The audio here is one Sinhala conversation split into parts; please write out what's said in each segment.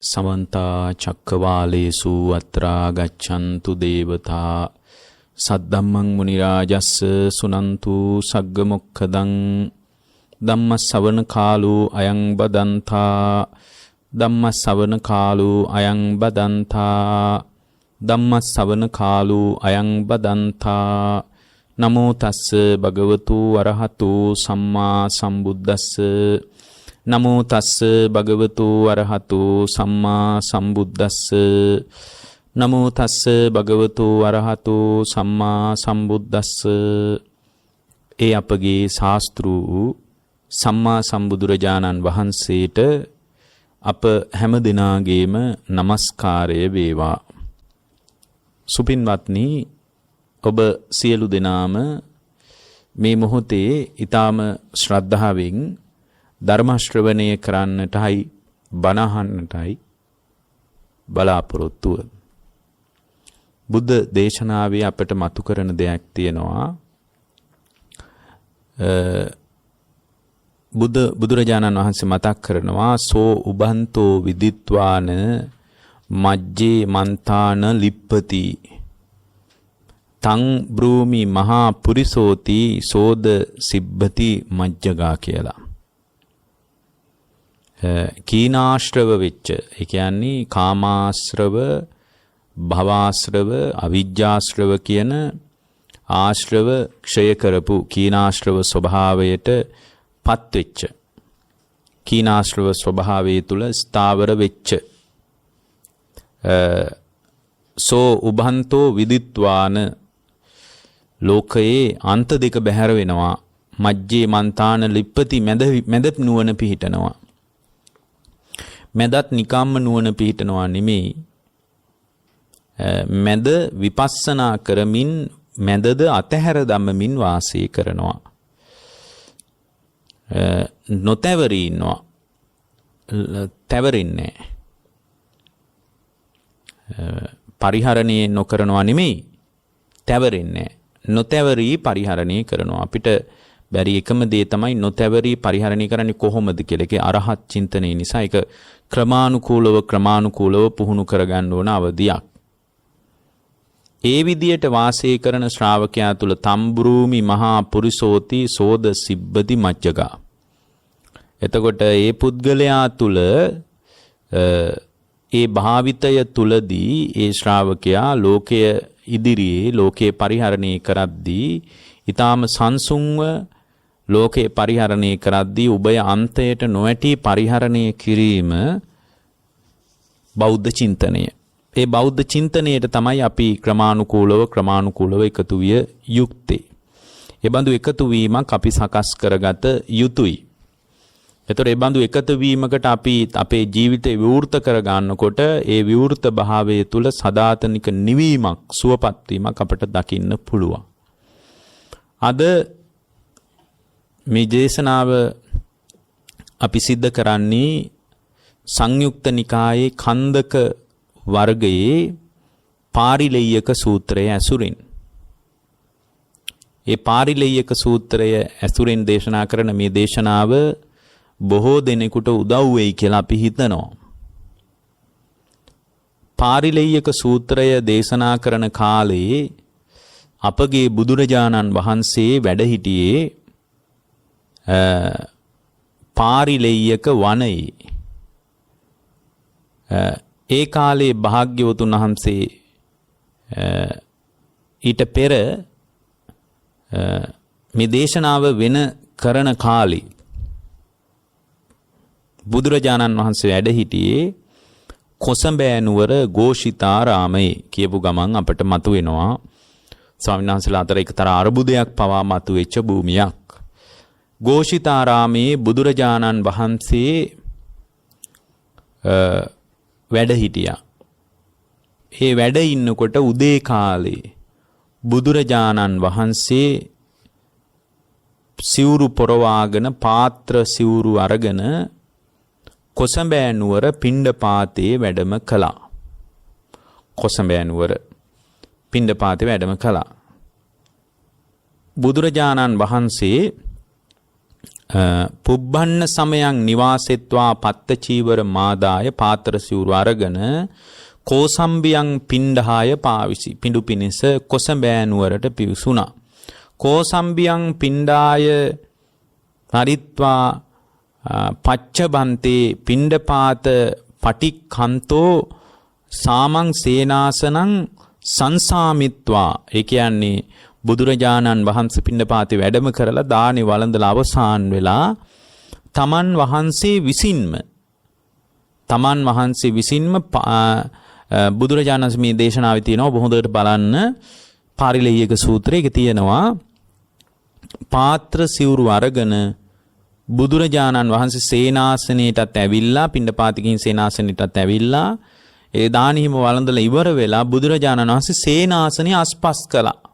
Samanta Cakkavalesu Atra Gaccantu Devata Saddhammang Munirajassa Sunantu Saggamokkadang Dhammasavana Kalu Ayang Badanta Dhammasavana Kalu Ayang Badanta Dhammasavana Kalu Ayang Badanta Namo Tassa Bhagavatu Arahatu Samma Sambuddhassa Namo Tassa Bhagavatu Arahatu Samma Sambuddhassa Namo Tassa Bhagavatu Arahatu Samma Sambuddhassa ඒ අපගේ ශාස්ත්‍රු සම්මා සම්බුදුරජාණන් වහන්සේට අප හැම දිනාගේම নমස්කාරය වේවා. සුපින්වත්නි, ඔබ සියලු දෙනාම මේ මොහොතේ ඊටාම ශ්‍රද්ධාවෙන් ධර්ම ශ්‍රවණය කරන්නටයි බණ අහන්නටයි බලාපොරොත්තු වෙමු. බුද්ධ දේශනාවේ අපට මතු කරන දෙයක් තියෙනවා. බුදුරජාණන් වහන්සේ මතක් කරනවා සෝ උබන්තෝ විදිත්වාන මජ්ජේ මන්තාන ලිප්පති තං බ්‍රූමි මහා පුරිසෝති සෝද සිබ්බති මජ්ජගා කියලා. කීනාශ්‍රව වෙච්ච, ඒ කියන්නේ කාමාශ්‍රව, භවාශ්‍රව, අවිජ්ජාශ්‍රව කියන ආශ්‍රව ක්ෂය කරපු කීනාශ්‍රව ස්වභාවයට පත් වෙච්ච, කීනාශ්‍රව ස්වභාවය තුල ස්ථාවර වෙච්ච සෝ උභන්තෝ විදිත්වාන ලෝකයේ අන්ත දෙක බැහැර වෙනවා. මජ්ජේ මන්තාන ලිප්පති මැද නුවණ පිහිටනවා. මැදත් නිකම්ම නුවණ පිහිටනවා නෙමෙයි, මැද විපස්සනා කරමින් මැදද අතහැර දමමින් වාසය කරනවා. නොතැවරී ඉන්නවා, තැවරින්නේ පරිහරණය නොකරනවා නෙමෙයි, තැවරින්නේ නොතැවරී පරිහරණය කරනවා. අපිට බැරි එකම දේ තමයි නොතැවරී පරිහරණය කරන්නේ කොහොමද කියලා. ඒකේ අරහත් චින්තනය නිසා ඒක ක්‍රමානුකූලව පුහුණු කරගන්න ඕන අවධියක්. ඒ විදියට වාසය කරන ශ්‍රාවකයා තුල තම්බ්‍රූමි මහා පුරිසෝති සෝද සිබ්බති මජ්ජගා. එතකොට ඒ පුද්ගලයා තුල ඒ භාවිතය තුලදී ඒ ශ්‍රාවකයා ලෝකය ඉදිරියේ ලෝකේ පරිහරණය කරද්දී ඊටාම සංසුන්ව ලෝකේ පරිහරණය කරද්දී උභය අන්තයට නොඇටි පරිහරණය කිරීම බෞද්ධ චින්තනය. ඒ බෞද්ධ චින්තනයට තමයි අපි ක්‍රමානුකූලව එකතු විය යුත්තේ. ඒ බඳු එකතු වීමක් අපි සකස් කරගත යුතුයි. ඒතර ඒ බඳු එකතු වීමකට අපි අපේ ජීවිතේ විවෘත කරගන්නකොට ඒ විවෘත භාවය තුල සදාතනික නිවීමක්, සුවපත් වීමක් අපට දකින්න පුළුවන්. අද මේ දේශනාව අපි සිද්ධ කරන්නේ සංයුක්ත නිකායේ කන්දක වර්ගයේ පාරිලෙය්‍යක සූත්‍රය ඇසුරින්. ඒ පාරිලෙය්‍යක සූත්‍රය ඇසුරින් දේශනා කරන මේ දේශනාව බොහෝ දෙනෙකුට උදව් වෙයි කියලා අපි හිතනවා. පාරිලෙය්‍යක සූත්‍රය දේශනා කරන කාලේ අපගේ බුදුරජාණන් වහන්සේ වැඩ හිටියේ පාරිලෙය්‍යක වනයේ. ඒ කාලේ භාග්‍යවතුන් වහන්සේ ඊට පෙර මේ දේශනාව වෙන කරන කාලේ බුදුරජාණන් වහන්සේ වැඩ හිටියේ කොසඹෑ නුවර ഘോഷිතාරාමයේ. කියපු ගමන් අපට මතුවෙනවා ස්වාමීන් වහන්සේලා අතර එක්තරා අරුබුදයක් පවා මතුවෙච්ච භූමියක්. ഘോഷිතාරාමයේ බුදුරජාණන් වහන්සේ වැඩ හිටියා. ඒ වැඩ ඉන්නකොට උදේ කාලේ බුදුරජාණන් වහන්සේ සිවුරු පොරවාගෙන, පාත්‍ර සිවුරු අරගෙන කොසඹෑ නුවර පිණ්ඩපාතේ වැඩම කළා. කොසඹෑ නුවර පිණ්ඩපාතේ වැඩම කළා. බුදුරජාණන් වහන්සේ පුබ්බන්න සමයන් නිවාසෙත්වා පත්ත චීවර මාදාය පාත්‍ර සිවුරු අරගෙන කෝසම්බියන් පිණ්ඩහාය පාවිසි. පිඬු පිනිස කොසඹෑ නුවරට පිවිසුණා. කෝසම්බියන් පිණ්ඩාය පරිත්වා පච්චබන්තේ පිණ්ඩපාත පටික්ඛන්තෝ සාමං සේනාසනං සංසාමිත්වා. ඒ කියන්නේ බුදුරජාණන් වහන්සේ පිණ්ඩපාතේ වැඩම කරලා දානි වළඳලා අවසන් වෙලා තමන් වහන්සේ විසින්ම බුදුරජාණන් මේ දේශනාවේ තියෙනවා ඔබ හොඳට බලන්න පාරිලෙය්‍යක සූත්‍රයේ තියෙනවා පාත්‍ර සිවුරු අරගෙන බුදුරජාණන් වහන්සේ සේනාසනයටත් ඇවිල්ලා පිණ්ඩපාතිකින් සේනාසනයටත් ඇවිල්ලා ඒ දානිහිම වළඳලා ඉවර වෙලා බුදුරජාණන් වහන්සේ සේනාසනය අස්පස් කළා.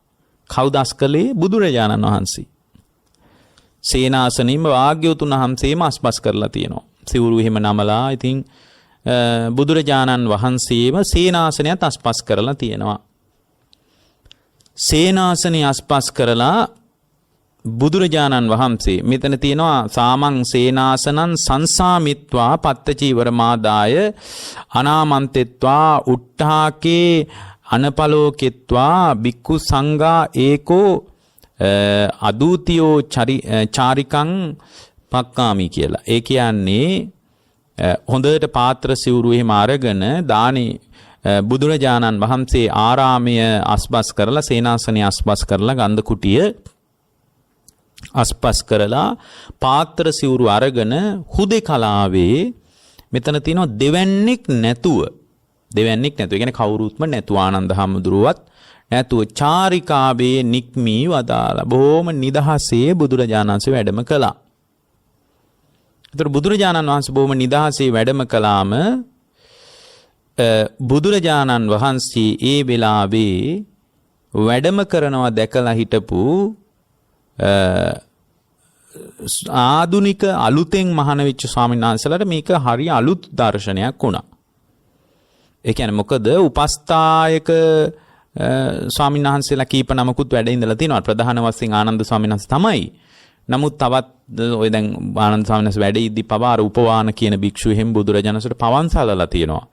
කවුද අස්කලේ? බුදුරජාණන් වහන්සේ. සේනාසනෙම වාග්යවතුන් වහන්සේම අස්පස් කරලා තියෙනවා. සිවුරු එහෙම නමලා ඉතින් බුදුරජාණන් වහන්සේම සේනාසනයත් අස්පස් කරලා තියෙනවා. සේනාසනය අස්පස් කරලා බුදුරජාණන් වහන්සේ මෙතන තියෙනවා සාමං සේනාසනං සංසාමිත්වා පත්ත චීවර මාදාය අනාමන්තෙත්වා උට්ඨාකේ අනපලෝකෙත්වා බික්ඛු සංඝා ඒකෝ අදූතියෝ චාරිකං පක්කාමි කියලා. ඒ කියන්නේ හොඳට පාත්‍ර සිවුරු එහෙම අරගෙන දානි බුදුරජාණන් වහන්සේ ආරාමය අස්පස් කරලා සේනාසනය අස්පස් කරලා ගන්ධ කුටිය අස්පස් කරලා පාත්‍ර සිවුරු අරගෙන හුදෙකලාවේ මෙතන තියෙනවා දෙවන්නේක් නැතුව. ඒ කියන්නේ කවුරුත්ම නැතුව ආනන්ද හාමුදුරුවත් නැතුව චාරිකාවේ නික්මී වදාලා බොහොම නිදහසේ බුදුරජාණන් වහන්සේ වැඩම කළා. ඒතර බුදුරජාණන් වහන්සේ බොහොම නිදහසේ වැඩම කළාම බුදුරජාණන් වහන්සේ ඒ වෙලාවේ වැඩම කරනවා දැකලා හිටපු ආදුනික අලුතෙන් මහාන වෙච්ච ස්වාමීන් වහන්සේලාට මේක හරි අලුත් දර්ශනයක් වුණා. ඒ කියන්නේ මොකද උපස්ථායක ස්වාමීන් වහන්සේලා කීප නමකුත් වැඩ ඉඳලා තිනවා. ප්‍රධාන වශයෙන් ආනන්ද ස්වාමීන් වහන්සේ තමයි. නමුත් තවත් ඔය දැන් ආනන්ද ස්වාමීන් වහන්සේ වැඩ ඉද්දි පවාර උපවාන කියන භික්ෂුව එහෙම බුදුරජාණන්සේට පවන් සලලා තියෙනවා.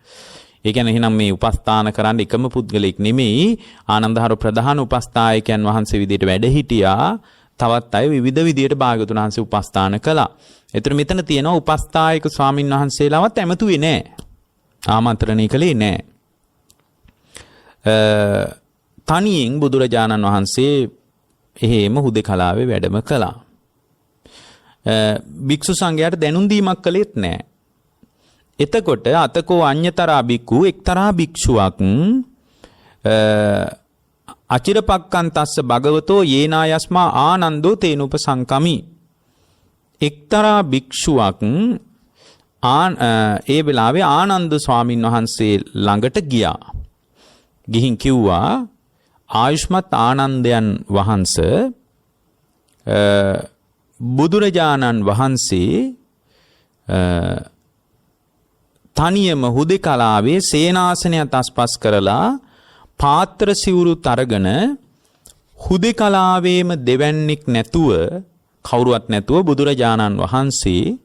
ඒ කියන්නේ එහෙනම් මේ උපස්ථාන කරන්න එකම පුද්ගලෙක් නෙමෙයි ආනන්දහාර ප්‍රධාන උපස්ථායකයන් වහන්සේ විදිහට වැඩ හිටියා. තවත් අය විවිධ විදියට භාග්‍යවතුන් වහන්සේ උපස්ථාන කළා. ඒතර මෙතන තියෙනවා උපස්ථායක ස්වාමීන් වහන්සේලාවත් ඇමතුවේ නැහැ. ආමන්ත්‍රණය කළේ නැහැ. තනියෙන් බුදුරජාණන් වහන්සේ එහෙම හුදෙකලාවේ වැඩම කළා. භික්ෂු සංඝයාට දැනුම් දීමක් කළේත් නැහැ. එතකොට අතකෝ අඤ්‍යතරා බික්ඛු එක්තරා භික්ෂුවක් අචිරපක්කන්තස්ස භගවතෝ යේනායස්මා ආනන්දෝ තේනුපසංකමි. එක්තරා භික්ෂුවක් ඒ වෙලාවේ ආනන්ද ස්වාමින් වහන්සේ ළඟට ගියා. ගිහින් කිව්වා ආයුෂ්මත් ආනන්දයන් වහන්සේ බුදුරජාණන් වහන්සේ තනියම හුදෙකලාවේ සේනාසනයත් අස්පස් කරලා පාත්‍ර සිවුරුත් අරගෙන හුදෙකලාවේම දෙවන්නේක් නැතුව කවුරුවත් නැතුව බුදුරජාණන් වහන්සේ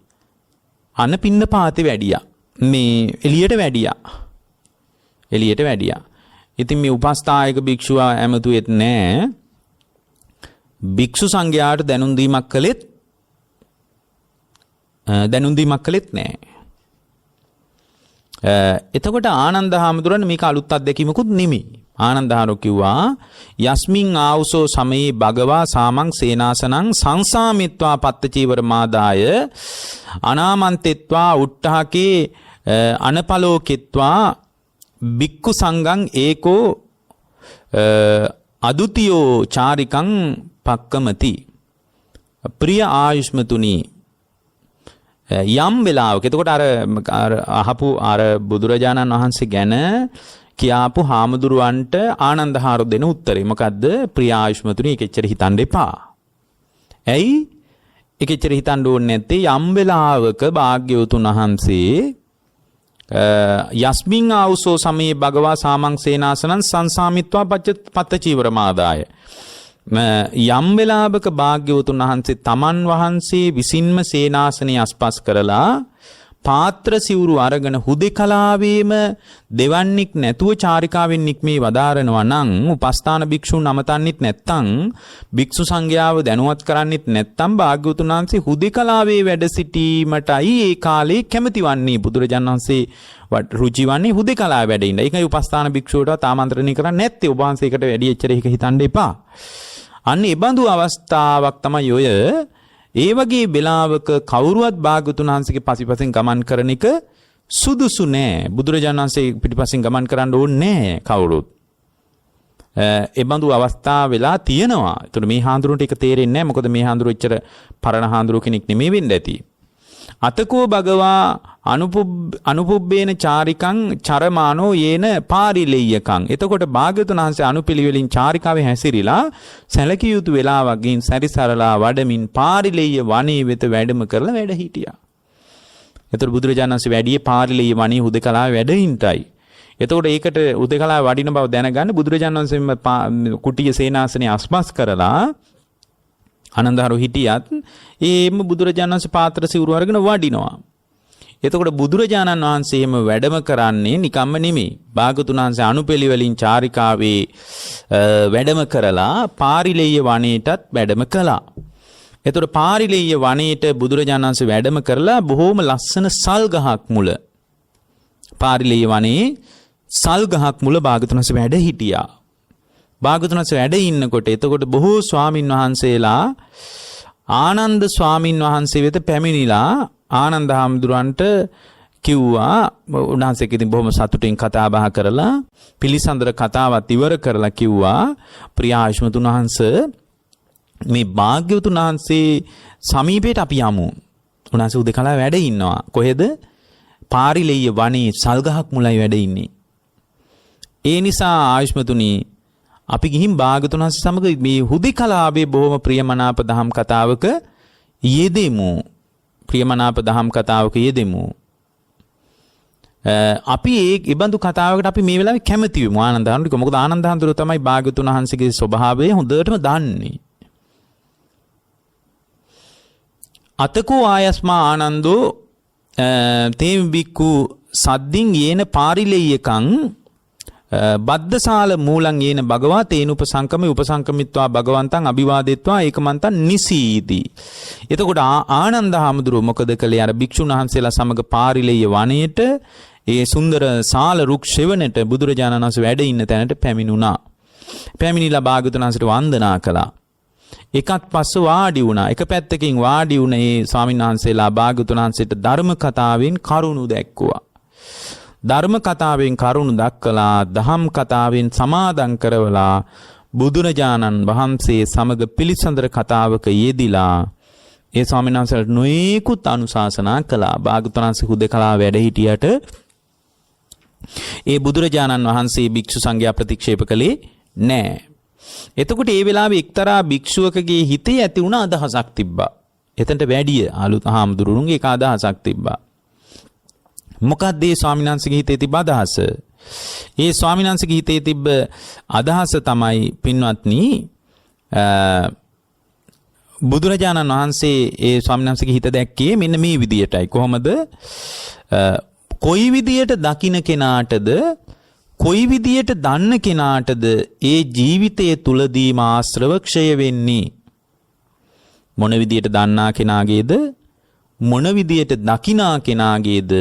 අනපින්නපාතේ වැඩියා. මේ එළියට වැඩියා. ඉතින් මේ උපස්ථායක භික්ෂුව ඇමතුෙත් නැහැ. භික්ෂු සංඝයාට දැනුම් දීමක් කළෙත් නැහැ. එතකොට ආනන්ද හාමුදුරන් මේක අලුත් අත්දැකීමකුත් නෙමෙයි. ආනන්ද හාමුදුරුවෝ කිව්වා යස්මින් ආවුසෝ සමයේ භගවා සාමං සේනාසනං සංසාමිත්වා පත්ත චීවර මාදාය අනාමන්තෙත්වා උට්ඨාකේ අනපලෝකෙත්වා බික්ඛු සංඝං ඒකෝ අදුතියෝ චාරිකං පක්කමති. ප්‍රිය ආයුෂ්මතුනි යම් වෙලාවක එතකොට අර අහපු අර බුදුරජාණන් වහන්සේ ගැන කියාපු හාමුදුරුවන්ට ආනන්ද හාමුදුරුවෝ දෙන උත්තරේ මොකද්ද? ප්‍රිය ආයුෂ්මතුනි ඒක එච්චර හිතන්න එපා. ඇයි? ඒක එච්චර හිතන්න ඕනේ නැත්තේ යම් වෙලාවක භාග්‍යවතුන් වහන්සේ යස්මින් ආවුසෝ සමයේ භගවා සාමං සේනාසනං සංසාමිත්වා පත්ත චීවර මාදාය යම් වෙලාවක භාග්‍යවතුන් වහන්සේ තමන් වහන්සේ විසින්ම සේනාසනේ අස්පස් කරලා පාත්‍ර සිවුරු අරගෙන හුදෙකලාවේම දෙවන්නේක් නැතුව චාරිකාවෙන් නික්මී වදාරනවා නම් උපස්ථාන භික්ෂුන් අමතන්නෙත් නැත්තම් භික්ෂු සංඝයාව දැනුවත් කරන්නෙත් නැත්තම් භාග්‍යවතුන් වහන්සේ හුදෙකලාවේ වැඩ සිටීමටයි ඒ කාලේ කැමති වන්නේ. බුදුරජාණන් වහන්සේ රුචි වන්නේ හුදෙකලාවේ වැඩ ඉන්න. ඒකයි උපස්ථාන භික්ෂුවටවත් ආමන්ත්‍රණය කරන්නේ නැත්තේ. ඔබ වහන්සේකට වැඩි එච්චර ඒක හිතන්න එපා. අන්න ඒ බඳු අවස්ථාවක් තමයි ඔය. ඒ වගේ වෙලාවක කවුරුවත් භාග්‍යවතුන් වහන්සේගේ පසිපසින් ගමන් කරන එක සුදුසු නෑ. බුදුරජාණන් වහන්සේ පිටිපසින් ගමන් කරන්න ඕනේ නෑ කවුරුත්. ඒ බඳු අවස්ථා වෙලා තියෙනවා. ඒතකොට මේ හාමුදුරුවන්ට ඒක තේරෙන්නේ නෑ. මොකද මේ හාමුදුරුවෝ එච්චර පරණ හාමුදුරුවෝ කෙනෙක් නෙමෙයි වෙන්න ඇති. අතකෝ භගවා අනුපුබ්බේන චාරිකං චරමානෝ යේන පාරිලෙය්‍යකං. එතකොට භාග්‍යවතුන් වහන්සේ අනුපිළිවෙලින් චාරිකාවේ හැසිරීලා සැලකිය යුතු වෙලාවක් ගින් සැරිසරලා වඩමින් පාරිලෙය්‍ය වනයේ වෙත වැඩම කරලා වැඩ හිටියා. එතකොට බුදුරජාණන් වහන්සේ වැඩියේ පාරිලෙය්‍ය වනයේ හුදකලාවේ වැඩින්ටයි. එතකොට ඒකට හුදකලාවේ වඩින බව දැනගන්න බුදුරජාණන් වහන්සේ කුටිය සේනාසනේ අස්පස් කරලා ආනන්දහරු හිටියත් ඒම බුදුරජාණන් වහන්සේ පාත්‍ර සිවුරු අරගෙන වඩිනවා. එතකොට බුදුරජාණන් වහන්සේම වැඩම කරන්නේ නිකම්ම නෙමෙයි. භාග්‍යවතුන් වහන්සේ අනුපිළිවෙලින් චාරිකාවේ වැඩම කරලා පාරිලෙය්‍ය වනයේටත් වැඩම කළා. එතකොට පාරිලෙය්‍ය වනයේට බුදුරජාණන් වහන්සේ වැඩම කරලා බොහෝම ලස්සන සල් ගහක් මුල පාරිලෙය්‍ය වනයේ සල් ගහක් මුල භාග්‍යවතුන් වහන්සේ වැඩ හිටියා. භාග්‍යවතුන් වහන්සේ වැඩ ඉන්නකොට එතකොට බොහෝ ස්වාමින් වහන්සේලා ආනන්ද ස්වාමින් වහන්සේ වෙත පැමිණිලා ආනන්ද හාමුදුරන්ට කිව්වා. උන්වහන්සේක ඉතින් බොහොම සතුටින් කතා බහ කරලා පිළිසඳර කතාවත් ඉවර කරලා කිව්වා ප්‍රිය ආයුෂ්මතුන් වහන්සේ මේ භාග්‍යවතුන් වහන්සේ සමීපයට අපි යමු. උන්වහන්සේ උදේකලා වැඩ ඉන්නවා. කොහෙද? පාරිලෙය්‍ය වනයේ සල්ගහක් මුලයි වැඩ ඉන්නේ. ඒ නිසා ආයුෂ්මතුනි අපි ගිහින් භාග්‍යවතුන් වහන්සේ සමග මේ හුදෙකලාවේ බොහොම ප්‍රියමනාප දහම් කතාවක යෙදෙමු. ප්‍රියමනාප දහම් කතාවක යෙදෙමු. අපි ඒ බඳු කතාවකට අපි මේ වෙලාවේ කැමති වෙමු ආනන්ද හාමුදුරුවෝ. මොකද ආනන්ද හාමුදුරුවෝ තමයි භාග්‍යවතුන් වහන්සේගේ ස්වභාවය හොඳටම දන්නේ. අතකෝ ආයස්මා ආනන්දෝ තේම බික්කු සද්දින් යේන පාරිලෙය්‍යකං බද්දසාල මූලං යේන භගවා තේන උපසංකමේ උපසංකමිත්වා භගවන්තං අභිවාදෙත්වා ඒකමන්තං නිසීති. එතකොට ආනන්ද හාමුදුරුවෝ මොකද කළේ? අර භික්ෂුන් වහන්සේලා සමග පාරිලෙය්‍ය වනයේට ඒ සුන්දර සාල රුක් ශෙවණට බුදුරජාණන් වහන්සේ වැඩ ඉන්න තැනට පැමිණුණා. පැමිණිලා භාග්‍යවතුන් වහන්සේට වන්දනා කළා. එකත් පස්ස වාඩි වුණා. එක පැත්තකින් වාඩි වුණ ඒ ස්වාමීන් වහන්සේලා භාග්‍යවතුන් වහන්සේට ධර්ම කතාවෙන් කරුණු දැක්කුවා. ධර්ම කතාවෙන් කරුණු දක්කලා දහම් කතාවෙන් සමාදන් කරවලා බුදුරජාණන් වහන්සේ සමග පිළිසඳර කතාවක යෙදිලා ඒ ස්වාමීන් වහන්සේට නොයෙකුත් අනුශාසනා කළා. භාග්‍යවතුන් වහන්සේ හුදෙකලා වැඩ හිටියට ඒ බුදුරජාණන් වහන්සේ භික්ෂු සංඝයා ප්‍රතික්ෂේප කළේ නැහැ. එතකොට ඒ වෙලාවේ එක්තරා භික්ෂුවකගේ හිතේ ඇති වුණ අදහසක් තිබ්බා. එතනට වැඩිය අලුත් හාමුදුරුවන්ගේ එක අදහසක් තිබ්බා. මොකක්ද ඒ ස්වාමීන් වහන්සේගේ හිතේ තිබ්බ අදහස? ඒ ස්වාමීන් වහන්සේගේ හිතේ තිබ්බ අදහස තමයි පින්වත්නි බුදුරජාණන් වහන්සේ ඒ ස්වාමීන් වහන්සේගේ හිත දැක්කේ මෙන්න මේ විදියටයි. කොහොමද? කොයි විදියට දකින්න කෙනාටද කොයි විදියට දන්න කෙනාටද ඒ ජීවිතයේ තුලදීම ආශ්‍රව ක්ෂය වෙන්නේ? මොන විදියට දන්නා කෙනාගේද මොන විදියට දකිනා කෙනාගේද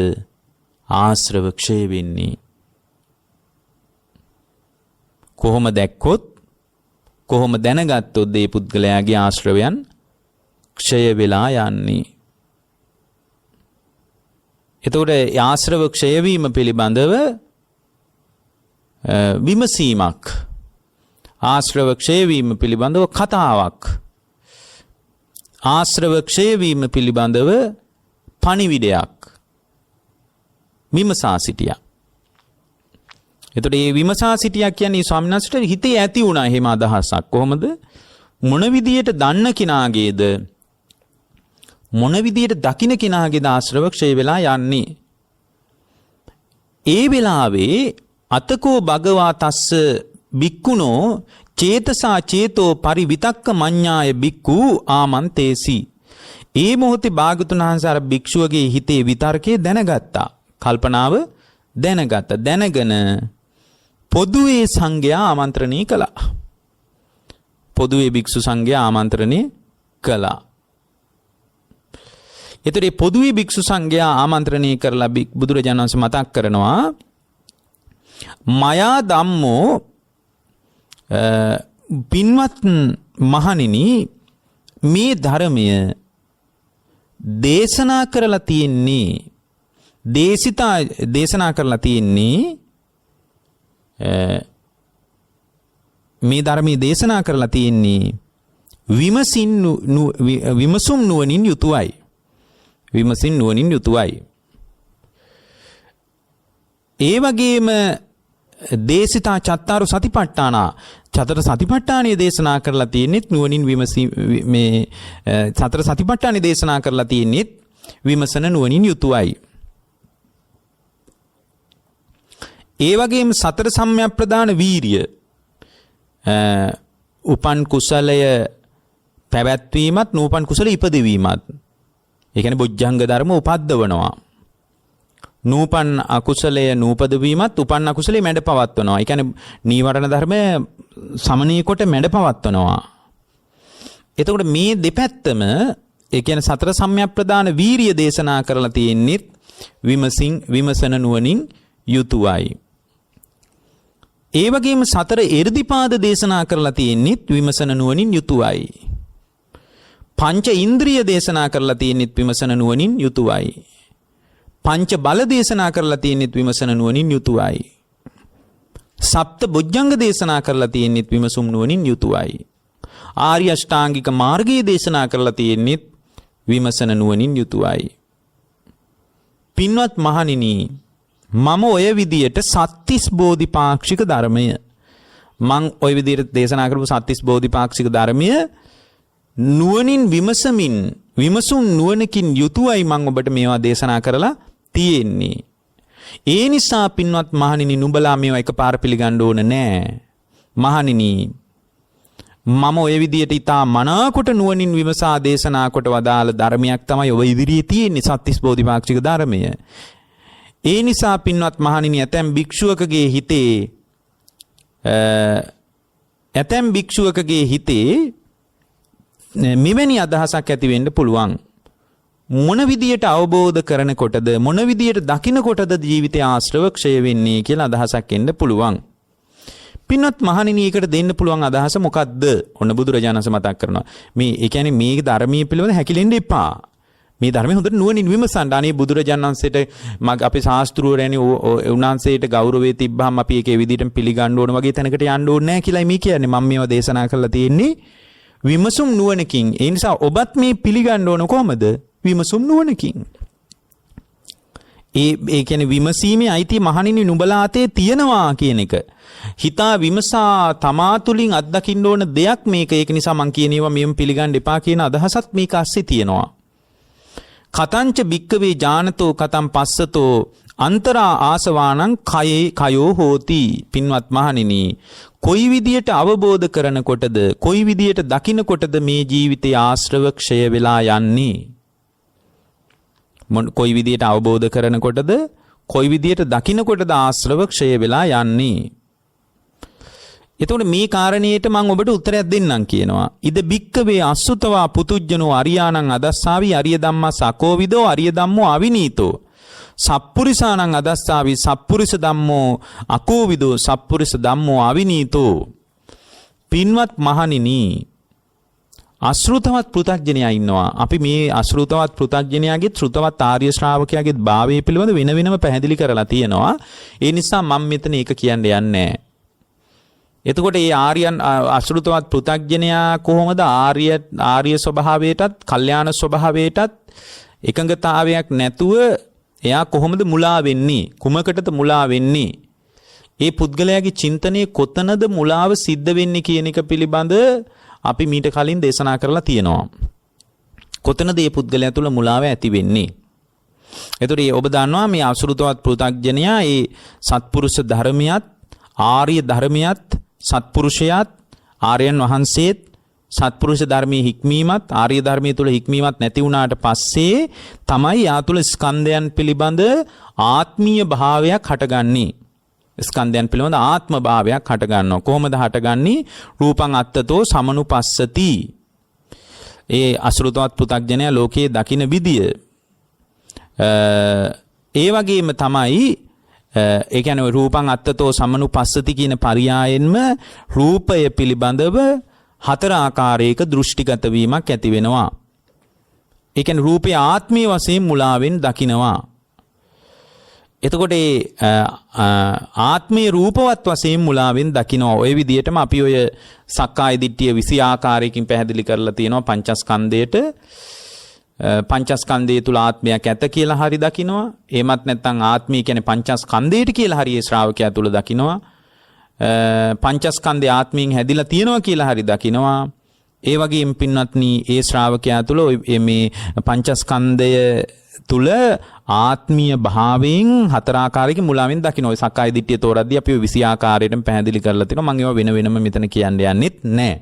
ආශ්‍රව ක්ෂය වෙන්නේ? කොහොම දැක්කොත් කොහොම දැනගත්තොත් මේ පුද්ගලයාගේ ආශ්‍රවයන් ක්ෂය වෙලා යන්නේ? එතකොට ආශ්‍රව ක්ෂය වීම පිළිබඳව විමසීමක්, ආශ්‍රව ක්ෂය වීම පිළිබඳව කතාවක්, ආශ්‍රව ක්ෂය වීම පිළිබඳව පණිවිඩයක් විමසා සිටියා. එතකොට මේ විමසා සිටියා කියන්නේ ස්වාමීන් වහන්සේට හිතේ ඇති වුණා එහෙම අදහසක්. කොහොමද? මොන විදියට දන්න කෙනාගේද මොන විදියට දකින්න කෙනාගේද ආශ්‍රව ක්ෂය වෙලා යන්නේ? ඒ වෙලාවේ අතකෝ භගවා තස්ස බික්කුණෝ ච චේතසා චේතෝ පරිවිතක්ක මඤ්ඤාය බික්ඛු ආමන්තේසි. ඒ මොහොතේ භාගතුන් වහන්සේ අර භික්ෂුවගේ හිතේ විතර්කේ දැනගත්තා. කල්පනාව දැනගත්තා. දැනගෙන පොදුවේ සංඝයා ආමන්ත්‍රණය කළා. පොදුවේ භික්ෂු සංඝයා ආමන්ත්‍රණය කළා. එතකොට මේ පොදුවේ භික්ෂු සංඝයා ආමන්ත්‍රණය කරලා බුදුරජාණන් වහන්සේ මතක් කරනවා මයා ධම්මෝ පින්වත් මහණෙනි මේ ධර්මය දේශනා කරලා තියෙන්නේ දේශනා කරලා තියෙන්නේ මේ ධර්මයේ දේශනා කරලා තියෙන්නේ විමසුම් නුවණින් යුතුවයි. විමසින් නුවණින් යුතුවයි. ඒ වගේම දේශිතා චත්තාරු සතිපට්ඨාන චතර සතිපට්ඨානයේ දේශනා කරලා තියෙනෙත් නුවණින් විමසී මේ සතර සතිපට්ඨානයේ දේශනා කරලා තියෙනෙත් විමසන නුවණින් යුතුවයි. ඒ වගේම සතර සම්‍යක්ප්‍රදාන වීරිය උපන් කුසලය පැවැත්වීමත් නූපන් කුසල ඉපදවීමත් ඒ කියන්නේ බොජ්ජංග ධර්ම උපද්දවනවා. නූපන් අකුසලය නූපදවීමත් උපන් අකුසලයේ මැඩපවත්වනවා. ඒ කියන්නේ නීවරණ ධර්ම සමනී කොට මැඩපවත්වනවා. එතකොට මේ දෙපැත්තම ඒ කියන්නේ සතර සම්‍යක්ප්‍රදාන වීරිය දේශනා කරලා තියෙන්නේ විමසන නුවණින් යුතුවයි. ඒ වගේම සතර එර්ධිපාද දේශනා කරලා තියෙන්නේ විමසන නුවණින් යුතුවයි. පංච ඉන්ද්‍රිය දේශනා කරලා තියෙනෙත් විමසන නුවණින් යුතුවයි. පංච බල දේශනා කරලා තියෙනෙත් විමසන නුවණින් යුතුවයි. සප්ත බොජ්ජංග දේශනා කරලා තියෙනෙත් විමසුම් නුවණින් යුතුවයි. ආර්ය අෂ්ටාංගික මාර්ගයේ දේශනා කරලා තියෙනෙත් විමසන නුවණින් යුතුවයි. පින්වත් මහණෙනි මම ඔය විදියට සත්‍තිස් බෝධිපාක්ෂික ධර්මය මං ඔය විදියට දේශනා කරපු සත්‍තිස් බෝධිපාක්ෂික ධර්මය නුවණින් විමසුම් නුවණකින් යුතුවයි මම ඔබට මේවා දේශනා කරලා තියෙන්නේ. ඒ නිසා පින්වත් මහණෙනි නුඹලා මේවා එකපාර පිළිගන්න ඕන නෑ. මහණෙනි මම ඔය විදියට ඊටා මනාකොට නුවණින් විමසා දේශනා කොට වදාළ ධර්මයක් තමයි ඔබ ඉදිරියේ තියෙන්නේ සත්‍තිස් බෝධිපාක්ෂික ධර්මය. ඒ නිසා පින්වත් මහණෙනි ඇතැම් භික්ෂුවකගේ හිතේ මෙවැනි අදහසක් ඇති වෙන්න පුළුවන්. මොන විදියට අවබෝධ කරනකොටද මොන විදියට දකිනකොටද ජීවිතය ආශ්‍රව ක්ෂය වෙන්නේ කියලා අදහසක් එන්න පුළුවන්. පින්වත් මහණෙනි ඒකට දෙන්න පුළුවන් අදහස මොකද්ද? ඔන්න බුදුරජාණන් වහන්සේ මතක් කරනවා. මේ ඒ කියන්නේ මේ ධර්මයේ පිළිවෙල හැකිලෙන්න එපා. මේ ධර්මයේ හොඳට නුවණින් විමසන්න. අනේ බුදුරජාණන් වහන්සේට අපි ශාස්ත්‍රූරයනි උන්වහන්සේට ගෞරවය තිබ්බහම අපි ඒකේ විදිහටම පිළිගන්න ඕන වගේ තැනකට යන්න ඕනේ නැහැ කියලායි මේ කියන්නේ. මම මේවා දේශනා කරලා තියෙන්නේ විමසුම් නුවණකින්. ඒ නිසා ඔබත් මේ පිළිගන්න ඕන කොහමද? විමසුම් නුවණකින්. ඒ කියන්නේ විමසීමේ අයිතිය මහණෙනි නුඹලා අතේ තියෙනවා කියන එක. හිතා විමසා තමා තුලින් අත්දකින්න ඕන දෙයක් මේක. ඒක නිසා මම කියනවා මේව පිළිගන්න එපා කියන අදහසත් මේක ඇස්සේ තියෙනවා. කතංච භික්කවේ ඥානතෝ කතං පස්සතෝ අන්තරා ආසවානං කයෝ හෝති. පින්වත් මහණෙනි කොයි විදියට අවබෝධ කරනකොටද කොයි විදියට දකිනකොටද මේ ජීවිතයේ ආශ්‍රව ක්ෂය වෙලා යන්නේ? කොයි විදියට අවබෝධ කරනකොටද කොයි විදියට දකිනකොටද ආශ්‍රව ක්ෂය වෙලා යන්නේ? එතකොට මේ කාරණේට මම ඔබට උත්තරයක් දෙන්නම් කියනවා. ඉද බික්කවේ අසුතවා පුතුජ්ජනෝ අරියාණං අදස්සාවි අරිය ධම්මා සකෝවිදෝ අරිය ධම්මෝ අවිනීතෝ සප්පුරිසාණං අදස්සාවි සප්පුරිස ධම්මෝ අකෝවිදෝ සප්පුරිස ධම්මෝ අවිනීතෝ. පින්වත් මහණෙනි අශෘතවත් පෘථග්ජනයා ඉන්නවා. අපි මේ අශෘතවත් පෘථග්ජනයාගේ ශ්‍රුතවත් ආර්ය ශ්‍රාවකයාගේ භාවය පිළිබඳ වෙන වෙනම පැහැදිලි කරලා තියෙනවා. ඒ නිසා මම මෙතන ඒක කියන්න යන්නේ. එතකොට මේ ආර්යයන් අශෘතවත් පෘථග්ජනයා කොහොමද ආර්ය ස්වභාවයටත් කල්යාණ ස්වභාවයටත් එකඟතාවයක් නැතුව එයා කොහොමද මුලා වෙන්නේ? කුමකටද මුලා වෙන්නේ? ඒ පුද්ගලයාගේ චින්තනයේ කොතනද මුලාව සිද්ධ වෙන්නේ කියන එක පිළිබඳ අපි මීට කලින් දේශනා කරලා තියෙනවා. කොතනද මේ පුද්ගලයා තුළ මුලාව ඇති වෙන්නේ? එතකොට ඔබ දන්නවා මේ අශෘතවත් පෘථග්ජනයා ඒ සත්පුරුෂ ධර්මියත් ආර්ය ධර්මියත් සත්පුරුෂයාත් ආර්යයන් වහන්සේත් සත්පුරුෂ ධර්මයේ හික්මීමත් ආර්ය ධර්මයේ තුල හික්මීමත් නැති වුණාට පස්සේ තමයි යා තුල ස්කන්ධයන් පිළිබඳ ආත්මීය භාවයක් හටගන්නේ. ස්කන්ධයන් පිළිබඳ ආත්ම භාවයක් හටගන්නවා. කොහොමද හටගන්නේ? රූපං අත්තතෝ සමනුපස්සති. ඒ අසෘතවත් පෘථග්ජනයා ලෝකයේ දකින විදිය. ඒ වගේම තමයි ඒ කියන්නේ රූපං අත්තතෝ සමනුපස්සති කියන පරියායෙන්ම රූපය පිළිබඳව හතර ආකාරයක දෘෂ්ටිගත වීමක් ඇති වෙනවා. ඒ කියන්නේ රූපේ ආත්මීය වශයෙන් මුලාවෙන් දකිනවා. එතකොට ආත්මීය රූපවත් වශයෙන් මුලාවෙන් දකිනවා. ওই විදිහටම අපි ඔය සක්කාය දිට්ඨිය 20 ආකාරයකින් පැහැදිලි කරලා තියෙනවා පංචස්කන්ධයට. පංචස්කන්ධය තුල ආත්මයක් ඇත කියලා හරි දකිනවා. එහෙමත් නැත්නම් ආත්මය කියන්නේ පංචස්කන්ධයට කියලා හරි ඒ ශ්‍රාවකයා තුල දකිනවා. පංචස්කන්ධය ආත්මයෙන් හැදිලා තියෙනවා කියලා හරි දකිනවා. ඒ වගේම පින්වත්නි ඒ ශ්‍රාවකයා තුල මේ පංචස්කන්ධය තුල ආත්මීය භාවයෙන් හතර ආකාරයකින් මුලාවෙන් දකින්න. ඔය සක්කාය දිට්ඨිය තෝරද්දී අපි 20 ආකාරයටම පැහැදිලි කරලා තිනවා. මම ඒවා වෙන වෙනම මෙතන කියන්න යන්නෙත් නැහැ.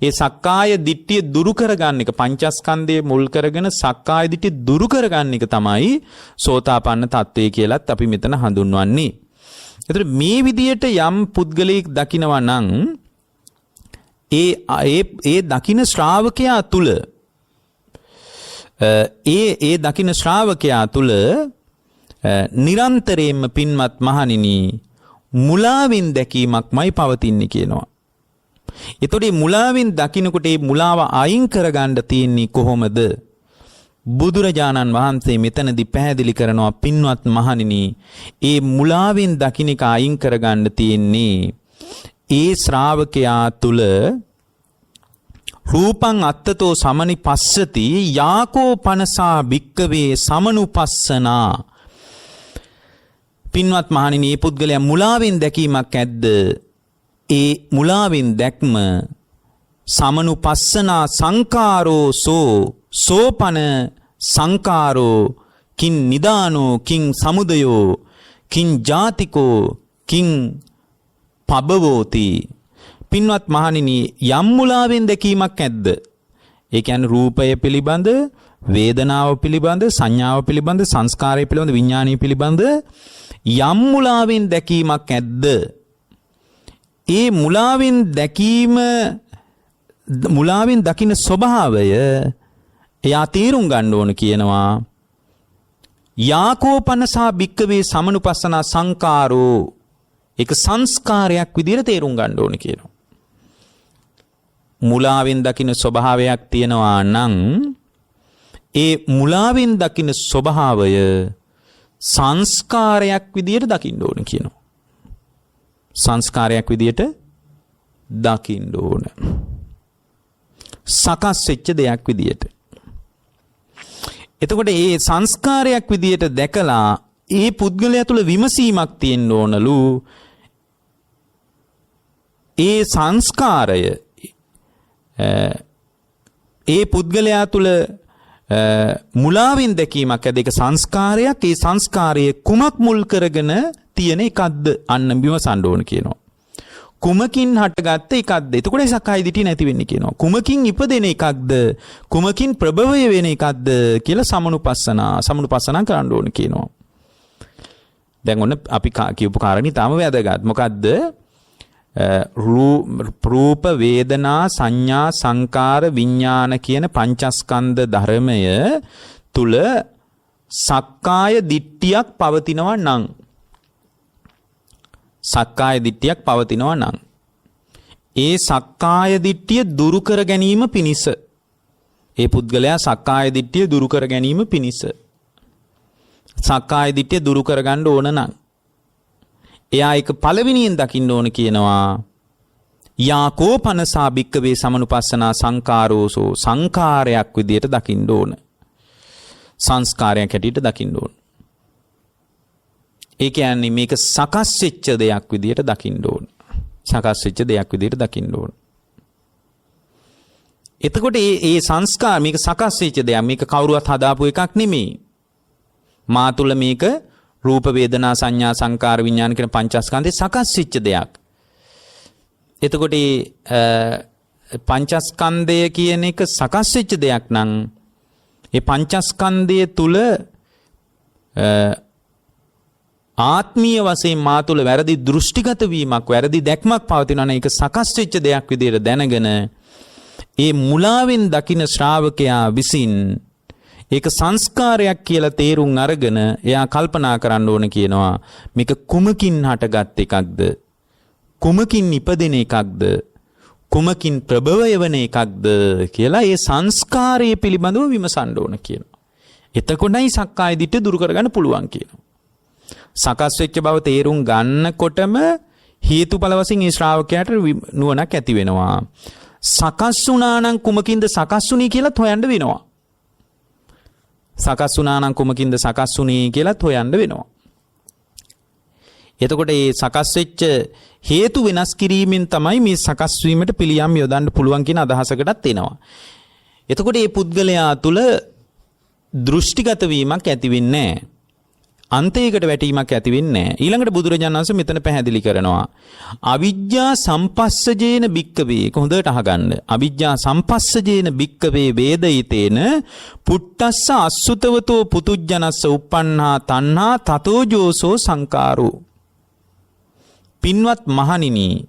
ඒ සක්කාය දිට්ඨිය දුරු කරගන්න එක පංචස්කන්ධයේ මුල් කරගෙන සක්කාය දිට්ඨිය දුරු කරගන්න එක තමයි සෝතාපන්න තත්වය කියලත් අපි මෙතන හඳුන්වන්නේ. එතකොට මේ විදියට යම් පුද්ගලයෙක් දකිනවා නම් ඒ දකින ශ්‍රාවකයා තුල ඒ දකින ශ්‍රාවකයා තුල නිරන්තරයෙන්ම පින්වත් මහණෙනි මුලාවෙන් දැකීමක්මයි පවතින්නේ කියනවා. එතකොට මේ මුලාවෙන් දකින්නකොට මේ මුලාව අයින් කරගන්න තියෙන්නේ කොහොමද? බුදුරජාණන් වහන්සේ මෙතනදී පැහැදිලි කරනවා පින්වත් මහණෙනි ඒ මුලාවෙන් දකින්න එක අයින් කරගන්න තියෙන්නේ ඒ ශ්‍රාවකයා තුල රූපං අත්තතෝ සමනිපස්සති යාකෝ පනසා භික්කවේ සමනුපස්සනා. පින්වත් මහණෙනි මේ පුද්ගලයා මුලාවෙන් දැකීමක් ඇද්ද? ඒ මුලාවෙන් දැක්ම සමනුපස්සනා සංකාරෝ සෝපන සංකාරෝ කින් නිදානෝ කින් සමුදයෝ කින් ජාතිකෝ කින් පබවෝති. පින්වත් මහණෙනි යම් මුලාවෙන් දැකීමක් ඇද්ද? ඒ කියන්නේ රූපය පිළිබඳ, වේදනාව පිළිබඳ, සංඥාව පිළිබඳ, සංස්කාරය පිළිබඳ, විඥානය පිළිබඳ යම් මුලාවෙන් දැකීමක් ඇද්ද? ඒ මුලාවෙන් දැකීම මුලාවෙන් දකින්න ස්වභාවය එයා තේරුම් ගන්න ඕන කියනවා. යාකෝපනසා භික්කවේ සමනුපස්සනා සංකාරෝ. ඒක සංස්කාරයක් විදිහට තේරුම් ගන්න ඕන කියනවා. මුලාවෙන් දකින්න ස්වභාවයක් තියෙනවා නම් ඒ මුලාවෙන් දකින්න ස්වභාවය සංස්කාරයක් විදිහට දකින්න ඕන කියනවා. සංස්කාරයක් විදිහට දකින්න ඕන. සකස් වෙච්ච දෙයක් විදිහට. එතකොට මේ සංස්කාරයක් විදිහට දැකලා ඒ පුද්ගලයා තුළ විමසීමක් තියෙන්න ඕනලු. ඒ සංස්කාරය ඒ පුද්ගලයා තුළ මුලාවෙන් දැකීමක් ඇද ඒක සංස්කාරයක්. ඒ සංස්කාරයේ කුමක් මුල් කරගෙන තියෙන එකක්ද අන්න විමසන්න ඕන කියනවා. කුමකින් හටගත්ත එකක්ද? එතකොට සක්කාය දිට්ඨිය නැති වෙන්නේ කියනවා. කුමකින් ඉපදෙන එකක්ද? කුමකින් ප්‍රභවය වෙන එකක්ද කියලා සමනුපස්සනා කරන්න ඕන කියනවා. දැන් ඔන්න අපි කියපු කාරණේ තාම වැදගත්. මොකද්ද? රූප වේදනා සංඥා සංකාර විඥාන කියන පංචස්කන්ධ ධර්මය තුල සක්කාය දිට්ඨියක් පවතිනවා නම් ඒ සක්කාය දිට්ඨිය දුරු කර ගැනීම පිණිස ඒ පුද්ගලයා සක්කාය දිට්ඨිය දුරු කර ගැනීම පිණිස සක්කාය දිට්ඨිය දුරු කර ගන්න ඕන නම් එයා එක පළවෙනියෙන් දකින්න ඕන කියනවා යාකෝ පනසා භික්කවේ සමනුපස්සනා සංකාරෝසෝ. සංකාරයක් විදියට දකින්න ඕන. සංස්කාරයක් හැටියට දකින්න ඕන. ඒ කියන්නේ මේක සකස් වෙච්ච දෙයක් විදියට දකින්න ඕන. සකස් වෙච්ච දෙයක් විදියට දකින්න ඕන. එතකොට මේ සංස්කාර මේක සකස් වෙච්ච දෙයක්. මේක කවුරුවත් හදාපු එකක් නෙමෙයි. මා තුල මේක රූප වේදනා සංඥා සංකාර විඥාන කියන පංචස්කන්ධේ සකස් වෙච්ච දෙයක්. එතකොට පංචස්කන්ධය කියන එක සකස් වෙච්ච දෙයක් නම් ඒ පංචස්කන්ධය තුල ආත්මීය වශයෙන් මා තුල වැරදි දෘෂ්ටිගත වීමක් වැරදි දැක්මක් පවතිනවා නම් ඒක සකස් වෙච්ච දෙයක් විදිහට දැනගෙන ඒ මුලාවෙන් දකින ශ්‍රාවකයා විසින් ඒක සංස්කාරයක් කියලා තේරුම් අරගෙන එයා කල්පනා කරන්න ඕන කියනවා මේක කුමකින් හටගත් එකක්ද කුමකින් ඉපදෙන එකක්ද කුමකින් ප්‍රභවය වන එකක්ද කියලා ඒ සංස්කාරයේ පිළිබඳව විමසන්න ඕන කියනවා. එතකොටයි සක්කාය දිට්ඨිය දුරු කරගන්න පුළුවන් කියනවා. සකස් වෙච්ච බව තේරුම් ගන්නකොටම හේතුඵල වශයෙන් ඒ ශ්‍රාවකයාට නුවණක් ඇති වෙනවා. සකස් වුණා නම් කුමකින්ද සකස් වුණේ කියලාත් හොයන්න වෙනවා. සකස් වුණා නම් කුමකින්ද සකස් වුණේ කියලාත් හොයන්න වෙනවා. එතකොට මේ සකස් වෙච්ච හේතු වෙනස් කිරීමෙන් තමයි මේ සකස් වීමට පිළියම් යොදන්න පුළුවන් කියන අදහසකටත් එනවා. එතකොට මේ පුද්ගලයා තුල දෘෂ්ටිගත වීමක් ඇති වෙන්නේ නැහැ. අන්තයකට වැටීමක් ඇති වෙන්නේ නැහැ. ඊළඟට බුදුරජාණන් වහන්සේ මෙතන පැහැදිලි කරනවා. අවිජ්ජා සම්පස්සජේන භික්කවේ. ඒක හොඳට අහගන්න. අවිජ්ජා සම්පස්සජේන භික්කවේ වේදිතේන පුට්ටස්ස අසුතවතෝ පුතුජනස්ස uppannā තණ්හා තතෝ ජෝසෝ සංකාරෝ. පින්වත් මහණෙනි,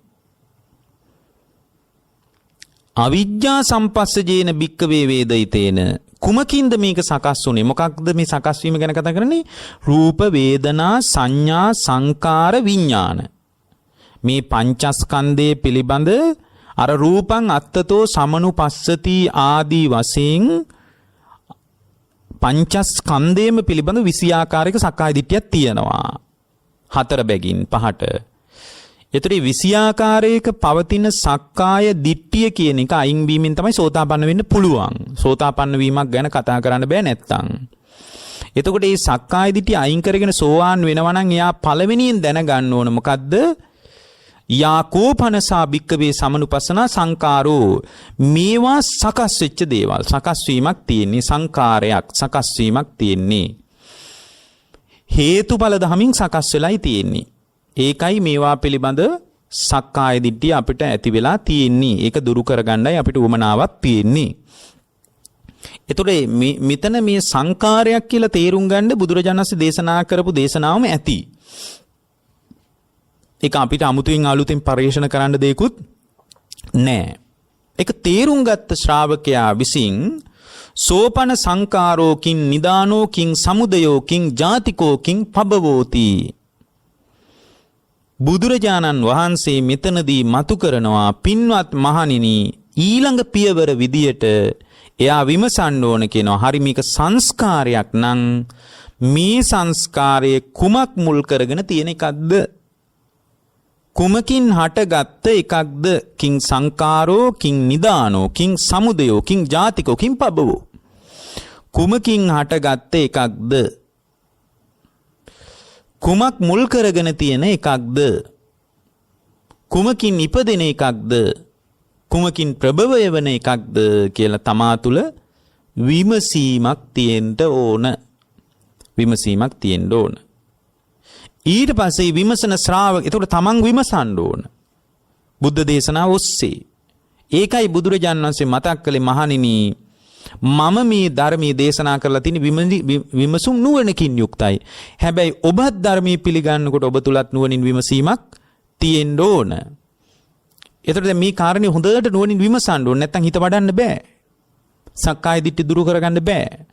අවිජ්ජා සම්පස්සජේන භික්කවේ වේදිතේන කුමකින්ද මේක සකස් වුනේ? මොකක්ද මේ සකස් වීම ගැන කතා කරන්නේ? රූප, වේදනා, සංඥා, සංකාර, විඥාන. මේ පංචස්කන්ධයේ පිළිබඳ අර රූපං අත්තතෝ සමනුපස්සති ආදී වශයෙන් පංචස්කන්ධයේම පිළිබඳ 20 ආකාරයක සක්කාය දිට්ඨියක් තියෙනවා. 4 බැගින් 5ට. ඒතරේ 20 ආකාරයක පවතින සක්කාය දිට්ඨිය කියන එක අයින් වීමෙන් තමයි සෝතාපන්න වෙන්න පුළුවන්. සෝතාපන්න වීමක් ගැන කතා කරන්න බෑ නැත්තම්. එතකොට මේ සක්කාය දිට්ඨිය අයින් කරගෙන සෝවාන් වෙනවා නම් එයා පළවෙනියෙන් දැනගන්න ඕන මොකද්ද? යාකෝපනසා භික්කවේ සමනුපස්සනා සංකාරෝ. මේවා සකස් වෙච්ච දේවල්. සකස් වීමක් තියෙන්නේ, සංකාරයක් සකස් වීමක් තියෙන්නේ. හේතුඵල ධමින් සකස් වෙලයි තියෙන්නේ. ඒකයි මේවා පිළිබඳ සක්කාය දිට්ඨිය අපිට ඇති වෙලා තියෙන්නේ. ඒක දුරු කරගන්නයි අපිට උවමනාවක් තියෙන්නේ. එතකොට මෙතන මේ සංකාරයක් කියලා තේරුම් ගන්න බුදුරජාණන් වහන්සේ දේශනා කරපු දේශනාවම ඇති. ඒක අපිට අමුතුවෙන් අලුතින් පරිශන කරන්න දෙයක්වත් නැහැ. ඒක තේරුම් ගත්ත ශ්‍රාවකයා විසින් සෝපන සංකාරෝකින් නිදානෝකින් සමුදයෝකින් ජාතිකෝකින් පබවෝති. බුදුරජාණන් වහන්සේ මෙතනදී මතු කරනවා පින්වත් මහණෙනි ඊළඟ පියවර විදියට එයා විමසන්න ඕන කියනවා. හරි මේක සංස්කාරයක් නම් මේ සංස්කාරයේ කුමක් මුල් කරගෙන තියෙන එකක්ද? කුමකින් හටගත්ත එකක්ද? කිං සංකාරෝ කිං නිදානෝ කිං සමුදයෝ කිං ජාතිකෝ කිං පබවෝ. කුමකින් හටගත්ත එකක්ද? කුමක් මුල් කරගෙන තියෙන එකක්ද? කුමකින් ඉපදෙන එකක්ද? කුමකින් ප්‍රභවය වන එකක්ද කියලා තමා තුළ විමසීමක් තියෙන්න ඕන. විමසීමක් තියෙන්න ඕන. ඊට පස්සේ විමසන ශ්‍රාවක එතකොට තමන් විමසන්න ඕන. බුද්ධ දේශනාව ඔස්සේ. ඒකයි බුදුරජාණන් වහන්සේ මතක් කළේ මහණෙනි මම මේ ධර්මයේ දේශනා කරලා තියෙන විමසුම් නුවණකින් යුක්තයි. හැබැයි ඔබත් ධර්මයේ පිළිගන්නකොට ඔබ තුලත් නුවණින් විමසීමක් තියෙන්න ඕන. ඒතර දැන් මේ කාරණේ හොඳට නුවණින් විමසන්න ඕන. නැත්නම් හිත වඩන්න බෑ. සක්කාය දිට්ඨි දුරු කරගන්න බෑ.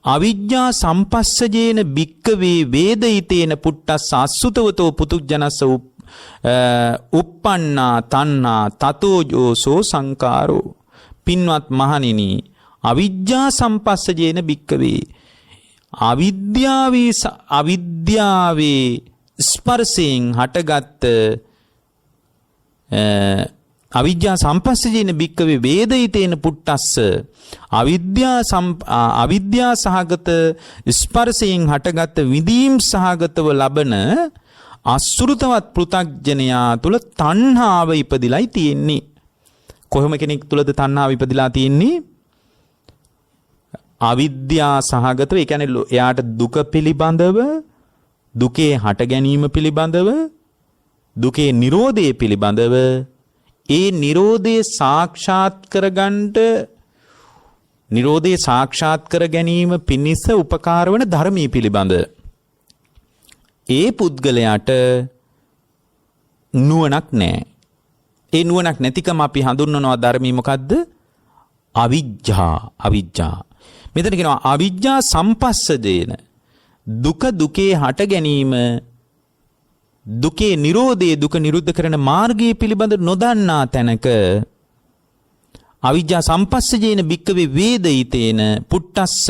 අවිජ්ජා සම්පස්සජේන භික්කවේ වේදිතේන පුට්ටස්ස අසුතවතෝ පුතුජනස්ස uppannā තණ්හා තතෝ ජෝසෝ සංකාරෝ. පින්වත් මහණෙනි අවිජ්ජා සම්පස්සජේන භික්කවේ අවිද්‍යාවේ ස්පර්ශයෙන් හටගත් අවිජ්ජා සම්පස්සජේන භික්කවේ වේදිතේන පුට්ටස්ස අවිද්‍යා සහගත ස්පර්ශයෙන් හටගත් විදීම් සහගතව ලබන අසුරුතවත් පෘථග්ජනයා තුල තණ්හාව ඉපදිලයි තියෙන්නේ. කොහොම කෙනෙක් තුලද තණ්හාව ඉපදිලා තියෙන්නේ? අවිද්‍යා සහගතව. ඒ කියන්නේ එයාට දුක පිළිබඳව, දුකේ හට ගැනීම පිළිබඳව, දුකේ නිරෝධය පිළිබඳව ඒ Nirodhe සාක්ෂාත් කර ගැනීම පිණිස උපකාර වන ධර්මයේ පිළිබඳ ඒ පුද්ගලයාට නුවණක් නැහැ. ඒ නුවණක් නැතිකම අපි හඳුන්වනවා ධර්මී මොකද්ද? අවිජ්ජා. මෙතන කියනවා අවිජ්ජා සම්පස්සදේන දුක දුකේ හට ගැනීම දුකේ නිරෝධයේ දුක නිරුද්ධ කරන මාර්ගය පිළිබඳ නොදන්නා තැනක අවිජ්ජා සම්පස්සජේන භික්කවේ වේදිතේන පුට්ටස්ස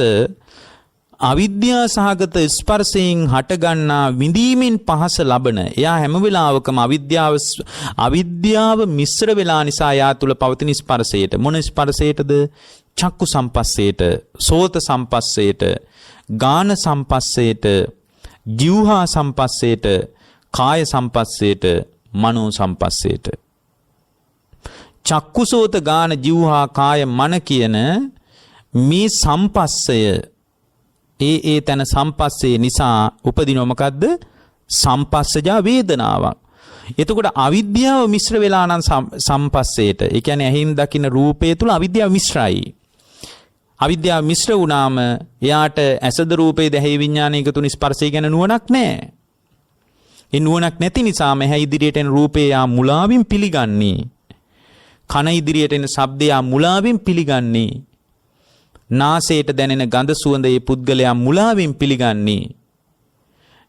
අවිද්‍යා සහගත ස්පර්ශයෙන් හටගන්නා විඳීමෙන් පහස ලබන එයා හැම වෙලාවකම අවිද්‍යාව මිශ්‍ර වෙලා නිසා යා තුල පවතින ස්පර්ශයට මොන ස්පර්ශයටද? චක්කු සම්පස්සයට, සෝත සම්පස්සයට, ගාන සම්පස්සයට, ජීවහා සම්පස්සයට, කාය සම්පස්සයට, මනෝ සම්පස්සයට. චක්කුසෝත ගාන ජීවහා කාය මන කියන මේ සම්පස්සය ඒ තන සම්පස්සේ නිසා උපදිනව මොකද්ද? සම්පස්සජා වේදනාවක්. එතකොට අවිද්‍යාව මිශ්‍ර වෙලා නම් සම්පස්සේට, ඒ කියන්නේ ඇහින් දකින්න රූපය තුල අවිද්‍යාව මිශ්‍රයි. අවිද්‍යාව මිශ්‍ර වුණාම එයාට ඇසද රූපේ දැහි විඥානය එකතුන ස්පර්ශය ගැන නුවණක් නැහැ. ඒ නුවණක් නැති නිසා මෙහි ඉදිරියට එන රූපේ යා මුලාවින් පිළිගන්නේ. කන ඉදිරියට එන ශබ්දය යා මුලාවින් පිළිගන්නේ. නාසයට දැනෙන ගඳ සුවඳ ඒ පුද්ගලයා මුලාවෙන් පිළිගන්නේ.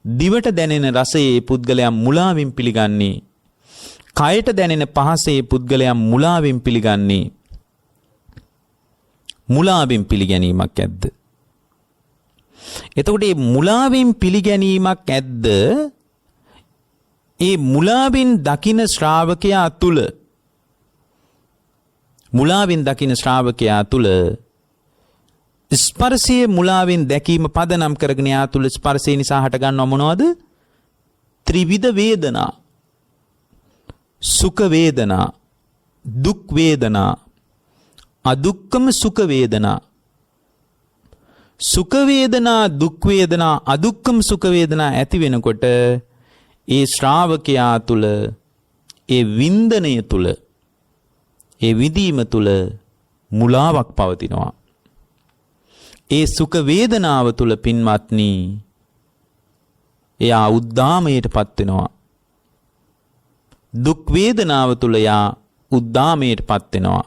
දිවට දැනෙන රසය ඒ පුද්ගලයා මුලාවෙන් පිළිගන්නේ. කයට දැනෙන පහස ඒ පුද්ගලයා මුලාවෙන් පිළිගන්නේ. මුලාවෙන් පිළිගැනීමක් ඇද්ද? එතකොට මේ මුලාවෙන් පිළිගැනීමක් ඇද්ද? ඒ මුලාවෙන් දකින ශ්‍රාවකයා තුල ස්පර්ශයේ මුලාවෙන් දැකීම පදනම් කරගෙන යා තුල ස්පර්ශය නිසා හට ගන්නව මොනවද? ත්‍රිවිධ වේදනා. සුඛ වේදනා, දුක් වේදනා, අදුක්කම සුඛ වේදනා. සුඛ වේදනා, දුක් වේදනා, අදුක්කම සුඛ වේදනා ඇති වෙනකොට ඒ ශ්‍රාවකයා තුල ඒ වින්දනය තුල ඒ විදීම තුල මුලාවක් පවතිනවා. ඒ සුඛ වේදනාව තුල පින්වත්නි එයා උද්දාමයටපත් වෙනවා. දුක් වේදනාව තුල එයා උද්දාමයටපත් වෙනවා.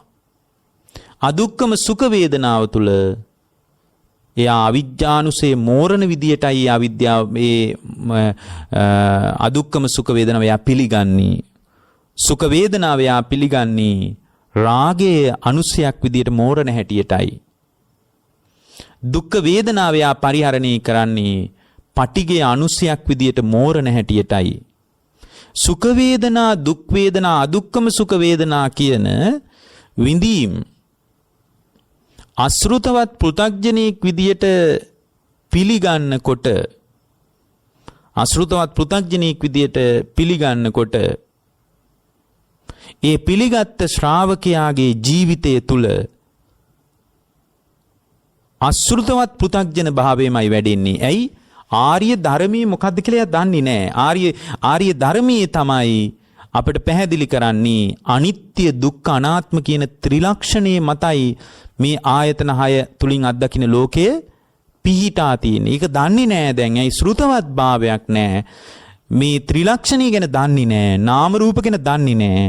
අදුක්කම සුඛ වේදනාව තුල එයා අවිජ්ජානුසේ මෝරණ විදියටයි අවිද්‍යාව මේ අදුක්කම සුඛ වේදනාව එයා පිළිගන්නේ. සුඛ වේදනාව එයා පිළිගන්නේ රාගයේ අනුසයක් විදියට මෝරණ හැටියටයි. දුක්ඛ වේදනාව යා පරිහරණය කරන්නේ පටිඝයේ අනුසයක් විදියට මෝරණ හැටියටයි. සුඛ වේදනා, දුක් වේදනා, අදුක්කම සුඛ වේදනා කියන විඳීම් අසෘතවත් පෘථග්ජනෙක් විදියට පිළිගන්නකොට ඒ පිළිගත් ශ්‍රාවකයාගේ ජීවිතය තුල අසෘතවත් පෘථග්ජන භාවයමයි වැඩෙන්නේ. ඇයි? ආර්ය ධර්මයේ මොකද්ද කියලා දන්නේ නැහැ. ආර්ය ධර්මයේ තමයි අපිට පැහැදිලි කරන්නේ අනිත්‍ය, දුක්ඛ, අනාත්ම කියන ත්‍රිලක්ෂණයේ මතයි මේ ආයතන 6 තුලින් අත්දකින්න ලෝකය පිහිටා තියෙන්නේ. ඒක දන්නේ නැහැ දැන්. ඇයි? ශ්‍රුතවත් භාවයක් නැහැ. මේ ත්‍රිලක්ෂණී ගැන දන්නේ නැහැ. නාම රූප ගැන දන්නේ නැහැ.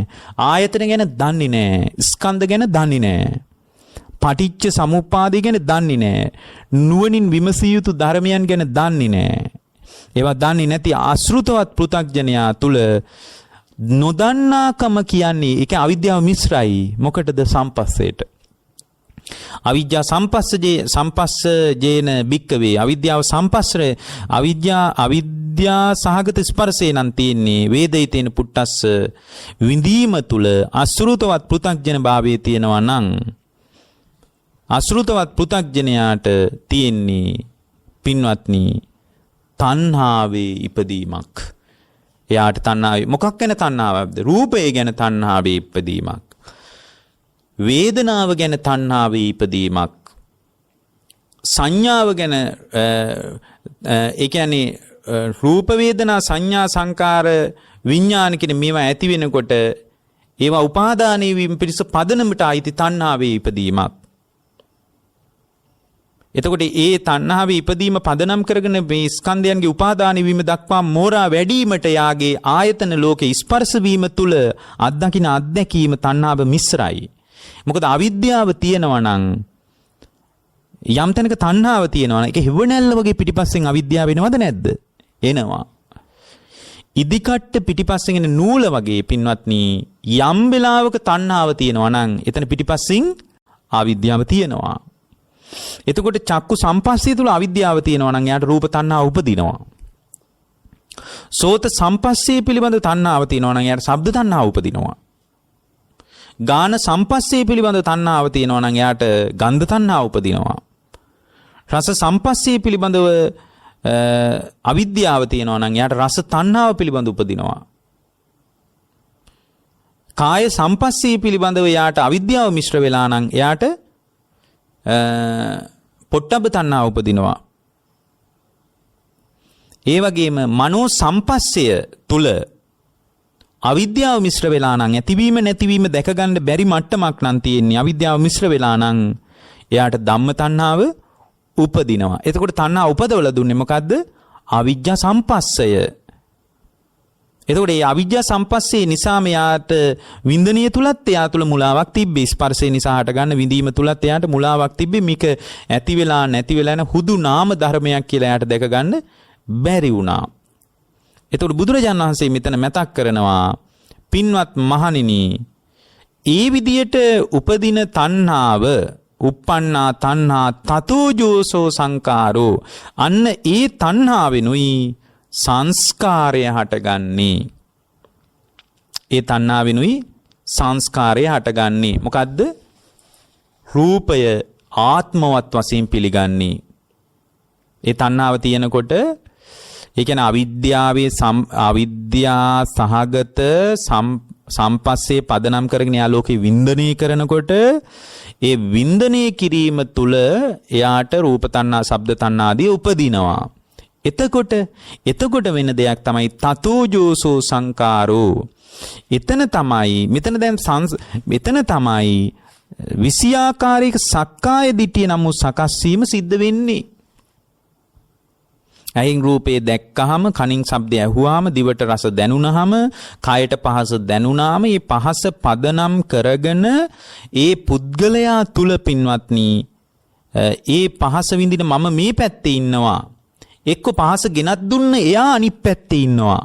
ආයතන ගැන දන්නේ නැහැ. ස්කන්ධ ගැන දන්නේ නැහැ. පටිච්ච සමුප්පාදය ගැන දන්නේ නැහැ. නුවණින් විමසිය යුතු ධර්මයන් ගැන දන්නේ නැහැ. ඒවා දන්නේ නැති අසෘතවත් පෘථග්ජනයා තුල නොදන්නාකම කියන්නේ ඒක අවිද්‍යාව මිශ්‍රයි. මොකටද? සම්පස්සයට. අවිද්‍යා සම්පස්සජේන භික්කවේ අවිද්‍යාව සම්පස්සරේ අවිද්‍යා සහගත ස්පර්ශේ නම් තියෙන්නේ වේදිතේන පුට්ටස්ස විඳීම තුල අසෘතවත් පෘථග්ජන භාවයේ තියෙනවා නම් අසෘතවත් පෘථග්ජනයාට තියෙන්නේ පින්වත්නි තණ්හාවේ ඉපදීමක්. එයාට තණ්හාවේ මොකක් ගැන තණ්හාවක්ද? රූපය ගැන තණ්හාවේ ඉපදීමක්. වේදනාව ගැන තණ්හාවේ ඉපදීමක්. සංඥාව ගැන ඒ කියන්නේ රූප වේදනා සංඥා සංකාර විඥාන කියන මේවා ඇති වෙනකොට ඒවා උපාදානයේ වීම පිණිස පදනමට අයිති තණ්හාවේ ඉපදීමක්. එතකොට ඒ තණ්හාවේ ඉපදීම පදනම් කරගෙන මේ ස්කන්ධයන්ගේ උපාදාන වීම දක්වා මෝරා වැඩිවීමට යාගේ ආයතන ලෝකේ ස්පර්ශ වීම තුල අත්දකින්න අත්දැකීම තණ්හාව මිශ්‍රයි. මොකද අවිද්‍යාව තියෙනවා නම් යම් තැනක තණ්හාව තියෙනවා නම් ඒක හිවණැල්ල වගේ පිටිපස්සෙන් අවිද්‍යාව වෙනවද නැද්ද? එනවා. ඉදිකට්ට පිටිපස්සෙන් එන නූල වගේ පින්වත්නි යම් වෙලාවක තණ්හාව තියෙනවා නම් එතන පිටිපස්සෙන් අවිද්‍යාව තියෙනවා. එතකොට චක්කු සම්පස්සිය තුල අවිද්‍යාව තියෙනවා නම් එයාට රූප තණ්හාව උපදිනවා. සෝත සම්පස්සිය පිළිබඳ තණ්හාව තියෙනවා නම් එයාට ශබ්ද තණ්හාව උපදිනවා. ගාන සම්පස්සිය පිළිබඳ තණ්හාව තියෙනවා නම් එයාට ගන්ධ තණ්හාව උපදිනවා. රස සම්පස්සිය පිළිබඳව අවිද්‍යාව තියෙනවා නම් එයාට රස තණ්හාව පිළිබඳ උපදිනවා. කාය සම්පස්සිය පිළිබඳව එයාට අවිද්‍යාව මිශ්‍ර වෙලා නම් එයාට පොට්ටබ්බ තණ්හාව උපදිනවා. ඒ වගේම මනෝ සම්පස්සය තුල අවිද්‍යාව මිශ්‍ර වෙලා නම් ඇතිවීම නැතිවීම දැක ගන්න බැරි මට්ටමක් නම් තියෙන්නේ. අවිද්‍යාව මිශ්‍ර වෙලා නම් එයාට ධම්ම තණ්හාව උපදිනවා. එතකොට තණ්හා උපදවලා දුන්නේ මොකද්ද? අවිජ්ජා සම්පස්සය. එතකොට මේ අවිජ්ජා සම්පස්සේ නිසා මෙයාට වින්දනීය තුලත් එයා තුල මුලාවක් තිබ්බේ. ස්පර්ශය නිසා හට ගන්න විඳීම තුලත් එයාට මුලාවක් තිබ්බේ. මේක ඇති වෙලා නැති වෙලා යන හුදු නාම ධර්මයක් කියලා එයාට දැක ගන්න බැරි වුණා. එතකොට බුදුරජාණන් වහන්සේ මෙතන මතක් කරනවා පින්වත් මහණෙනි, ඒ විදියට උපදින තණ්හාව uppannā තණ්හා තතෝජෝසෝ සංකාරෝ, අන්න ඒ තණ්හාවෙනුයි සංස්කාරය හටගන්නේ. ඒ තණ්හාවෙනුයි සංස්කාරය හටගන්නේ. මොකද්ද? රූපය ආත්මවත් වශයෙන් පිළිගන්නේ. ඒ තණ්හාව තියෙනකොට ඒ කියන්නේ අවිද්‍යා සහගත සම්පස්සේ පදනම් කරගෙන යා ලෝකේ වින්දනය කරනකොට ඒ වින්දනය කිරීම තුල එයාට රූප තණ්හා, ශබ්ද තණ්හා ආදී උපදිනවා. එතකොට වෙන දෙයක් තමයි තතෝජෝසෝ සංකාරෝ. මෙතන තමයි විෂයාකාරීක සක්කාය දිට්ඨිය නම් සකස් වීම සිද්ධ වෙන්නේ. ඇයින් රූපේ දැක්කහම, කනින් ශබ්දය ඇහුවාම, දිවට රස දැනුණාම, කයට පහස දැනුණාම, මේ පහස පදනම් කරගෙන ඒ පුද්ගලයා තුල පින්වත්නි ඒ පහස විඳින මම මේ පැත්තේ ඉන්නවා. එක්ක පහස ගෙනත් දුන්න එයා අනිත් පැත්තේ ඉන්නවා.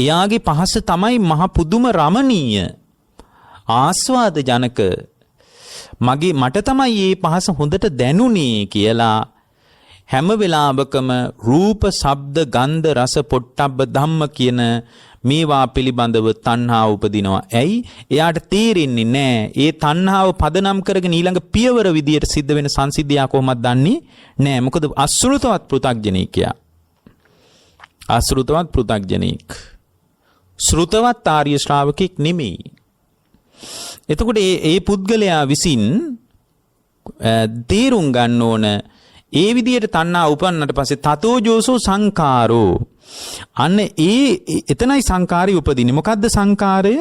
එයාගේ පහස තමයි මහ පුදුම රමණීය, ආස්වාද ජනක. මට තමයි මේ පහස හොඳට දැනුනේ කියලා හැම වෙලාවකම රූප, ශබ්ද, ගන්ධ, රස, පොට්ටබ්බ ධම්ම කියන මේවා පිළිබඳව තණ්හාව උපදිනවා. ඇයි? එයාට තේරෙන්නේ නැහැ. ඒ තණ්හාව පදනම් කරගෙන ඊළඟ පියවර විදියට සිද්ධ වෙන සංසිද්ධිය කොහොමද දන්නේ නැහැ. මොකද අසෘතවත් පෘථග්ජනීකයා. අසෘතවත් පෘථග්ජනීක. ශ්‍රුතවත් ආර්ය ශ්‍රාවකෙක් නෙමෙයි. එතකොට ඒ පුද්ගලයා විසින් තේරුම් ගන්න ඕන ඒ විදියට තණ්හා උපන්නට පස්සේ තතෝජෝසෝ සංකාරෝ, අන්න එතනයි සංකාරය උපදින්නේ. මොකද්ද සංකාරය?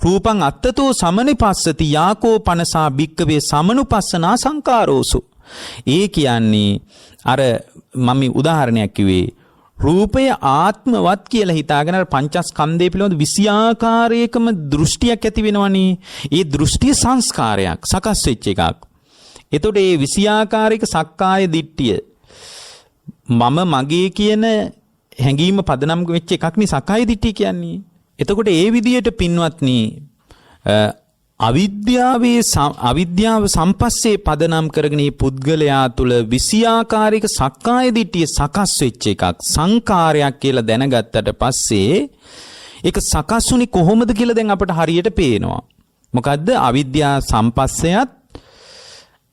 රූපං අත්තතෝ සමනිපස්සති යාකෝ පනසා භික්කවේ සමනුපස්සනා සංකාරෝසු. ඒ කියන්නේ අර මම උදාහරණයක් කිව්වේ, රූපය ආත්මවත් කියලා හිතාගෙන පංචස්කන්ධය පිළිබඳ විෂයාකාරයකම දෘෂ්ටියක් ඇති වෙනවනේ. ඒ දෘෂ්ටිය සංස්කාරයක්, සකස් වෙච්ච එකක්. එතකොට මේ විෂයාකාරික සක්කාය දිට්ඨිය මම මගේ කියන හැඟීම පදනම් වෙච්ච එකක් නේ සක්කාය දිට්ඨිය කියන්නේ. එතකොට ඒ විදියට පින්වත්නි අවිද්‍යාව සම්පස්සේ පදනම් කරගෙන මේ පුද්ගලයා තුළ විෂයාකාරික සක්කාය දිට්ඨිය සකස් වෙච්ච එකක්, සංකාරයක් කියලා දැනගත්තට පස්සේ ඒක සකස්ුනේ කොහොමද කියලා දැන් අපට හරියට පේනවා. මොකද්ද? අවිද්‍යා සම්පස්සයත්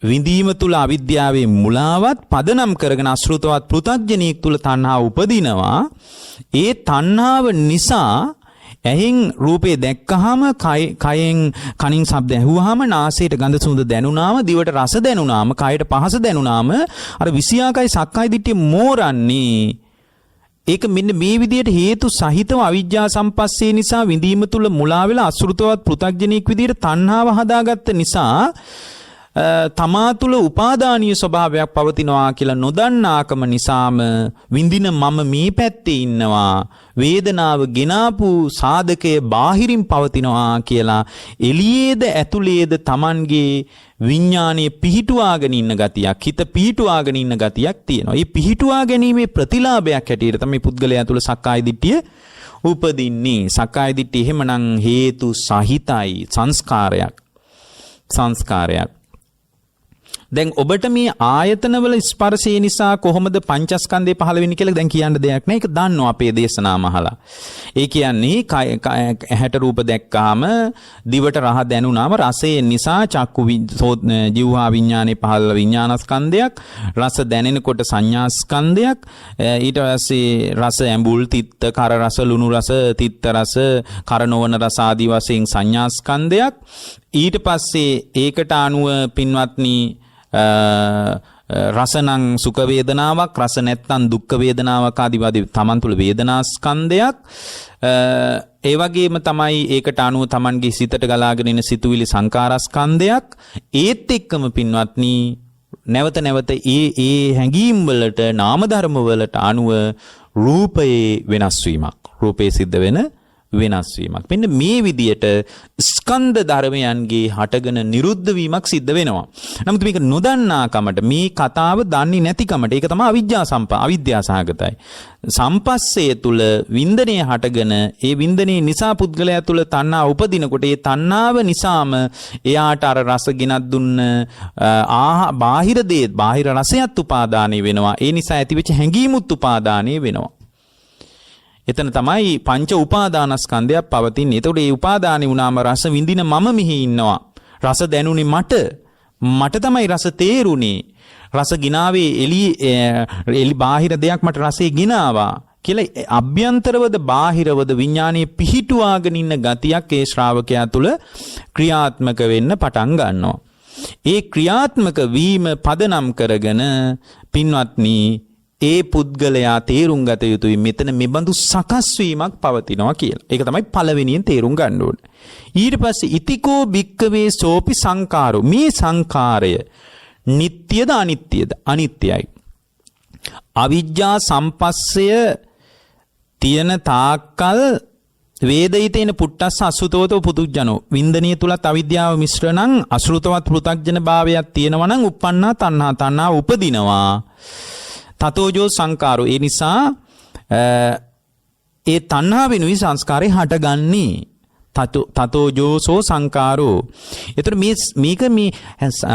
විඳීම තුල අවිද්‍යාවේ මුලාවත් පදනම් කරගෙන අසෘතවත් පෘථග්ජනීක් තුල තණ්හාව උපදිනවා. ඒ තණ්හාව නිසා ඇහෙන් රූපේ දැක්කහම, කයෙන් කනින් ශබ්ද ඇහුවාම, නාසයට ගඳ සුවඳ දැනුණාම, දිවට රස දැනුණාම, කයට පහස දැනුණාම අර විෂයාකයි සක්කාය දිට්ඨිය මෝරන්නේ ඒක මෙන්න මේ විදිහට හේතු සහිතව අවිජ්ජා සම්පස්සේ නිසා විඳීම තුල මුලා වෙලා අසෘතවත් පෘථග්ජනෙක් විදිහට තණ්හාව හදාගත්ත නිසා තමා තුළ උපාදානීය ස්වභාවයක් පවතිනවා කියලා නොදන්නාකම නිසාම විඳින මම මේ පැත්තේ ඉන්නවා වේදනාව ගෙනාපු සාධකයේ බාහිරින් පවතිනවා කියලා එළියේද ඇතුළේද Tamanගේ විඥානයේ පිහිටුවාගෙන ඉන්න ගතියක් හිත පිහිටුවාගෙන ඉන්න ගතියක් තියෙනවා. මේ පිහිටුවා ගැනීමේ ප්‍රතිලාභයක් හැටියට තමයි පුද්ගලයා තුළ සක්කාය දිට්ඨිය උපදින්නේ. සක්කාය දිට්ඨිය එහෙමනම් හේතු සහිතයි සංස්කාරයක්. දැන් ඔබට මේ ආයතනවල ස්පර්ශය නිසා කොහොමද පංචස්කන්ධය පහළ වෙන්නේ කියලා දැන් කියන්න දෙයක් නැහැ. ඒක දන්නවා අපේ දේශනාම අහලා. ඒ කියන්නේ ඇහැට රූප දැක්කාම දිවට රහ දැනුණාම රසය නිසා චක්කු ජීවහා විඥානේ පහළ විඥානස්කන්ධයක්, රස දැනෙනකොට සංඥාස්කන්ධයක්, ඊට පස්සේ රස ඇඹුල්, තිත්ත, කර රස, ලුණු රස, තිත්ත රස, කර නොවන රස ආදී වශයෙන් සංඥාස්කන්ධයක්. ඊට පස්සේ ඒකට අනුව පින්වත්නි රසනං සුඛ වේදනාවක්, රස නැත්නම් දුක්ඛ වේදනාවක් ආදී වගේ තමන් තුළ වේදනා ස්කන්ධයක්. ඒ වගේම තමයි ඒකට අනුව තමන්ගේ සිතට ගලාගෙන එන සිතුවිලි සංකාර ස්කන්ධයක්. ඒත් එක්කම පින්වත්නි නැවත නැවත ඒ හැඟීම් වලට නාම ධර්ම වලට අනුව රූපයේ වෙනස් වීමක්, රූපේ සිද්ධ වෙන වෙනස් වීමක්. මෙන්න මේ විදියට ස්කන්ධ ධර්මයන්ගේ හටගෙන නිරුද්ධ වීමක් සිද්ධ වෙනවා. නමුත් මේක නොදන්නාකමට, මේ කතාව දන්නේ නැතිකමට, ඒක තමයි අවිද්‍යාසහගතයි. සම්පස්සේ තුල වින්දනය හටගෙන ඒ වින්දනයේ නිසා පුද්ගලයා තුල තණ්හා උපදිනකොට ඒ තණ්හාව නිසාම එයාට අර රස ගෙනත් දුන්න බාහිර දේ, බාහිර රසයත් උපාදානය වෙනවා. ඒ නිසා ඇතිවෙච්ච හැඟීමුත් උපාදානය වෙනවා. එතන තමයි පංච උපාදානස්කන්ධයක් පවතින්නේ. එතකොට මේ උපාදානෙ වුණාම රස විඳින මම මෙහි ඉන්නවා. රස දැනුනේ මට තමයි රස තේරුනේ. රස ගිනාවේ එලි බාහිර දෙයක් මට රසේ ගිනාවා කියලා අභ්‍යන්තරවද බාහිරවද විඥානයේ පිහිටුවාගෙන ඉන්න ගතියක් ඒ ශ්‍රාවකයා තුළ ක්‍රියාත්මක වෙන්න පටන් ගන්නවා. ඒ ක්‍රියාත්මක වීම පදනම් කරගෙන පින්වත්නි ඒ පුද්ගලයා තේරුම් ගත යුතුයි මෙතන මෙබඳු සකස් වීමක් පවතිනවා කියලා. ඒක තමයි පළවෙනියෙන් තේරුම් ගන්න ඕනේ. ඊට පස්සේ ඉතිකෝ භික්කවේ සෝපි සංකාරෝ. මේ සංකාරය නිට්ටයද අනිත්‍යද? අනිත්‍යයි. අවිජ්ජා සම්පස්සය තියෙන තාක්කල් වේදිතේන පුට්ටස්ස අසුතවතෝ පුදුජ්ජනෝ. වින්දනීය තුලත් අවිද්‍යාව මිශ්‍ර නම් අසෘතවත් පෘථග්ජන භාවයක් තියෙනවා නම් uppannā තණ්හා උපදිනවා. තතෝජෝ සංකාරෝ. ඒ නිසා ඒ තණ්හා වෙනුයි සංස්කාරය හටගන්නේ. තතෝජෝසෝ සංකාරෝ. ඒතර මේක මේ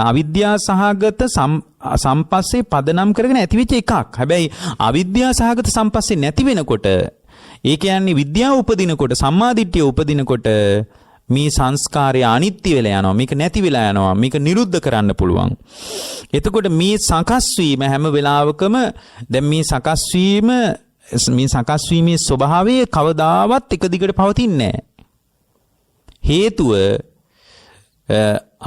අවිද්‍යා සහගත සම්පස්සේ පදනම් කරගෙන ඇතිවෙච්ච එකක්. හැබැයි අවිද්‍යා සහගත සම්පස්සේ නැති වෙනකොට, ඒ කියන්නේ විද්‍යාව උපදිනකොට, සම්මාදිට්ඨිය උපදිනකොට මේ සංස්කාරය අනිත්‍ය වෙලා යනවා. මේක නැති වෙලා යනවා. මේක නිරුද්ධ කරන්න පුළුවන්. එතකොට මේ සකස් වීම හැම වෙලාවකම දැන් මේ සකස් වීමේ ස්වභාවය කවදාවත් එක දිගට පවතින්නේ නැහැ. හේතුව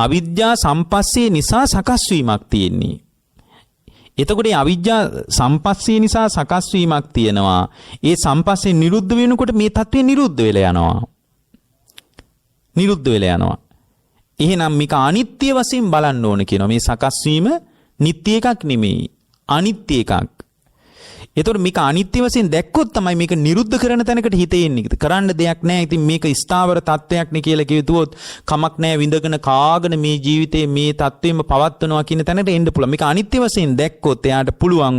අවිද්‍යා සම්පස්සේ නිසා සකස් වීමක් තියෙන්නේ. එතකොට මේ අවිද්‍යා සම්පස්සේ නිසා සකස් වීමක් තියෙනවා. ඒ සම්පස්සේ නිරුද්ධ වෙනකොට මේ தત્ත්වය නිරුද්ධ වෙලා යනවා. එහෙනම් මේක අනිත්‍ය වශයෙන් බලන්න ඕන කියනවා. මේ සකස් වීම නිට්ටය එකක් නෙමෙයි, අනිත්‍ය එකක්. එතකොට මේක අනිත්‍ය වශයෙන් දැක්කොත් තමයි මේක නිරුද්ධ කරන තැනකට හිත එන්නේ. කරන්න දෙයක් නැහැ. ඉතින් මේක ස්ථාවර තත්වයක් නේ කියලා කිව්වොත් කමක් නැහැ. විඳගෙන කාගෙන මේ ජීවිතේ මේ තත්වෙම පවත්වනවා කියන තැනට එන්න පුළුවන්. මේක අනිත්‍ය වශයෙන් දැක්කොත් එයාට පුළුවන්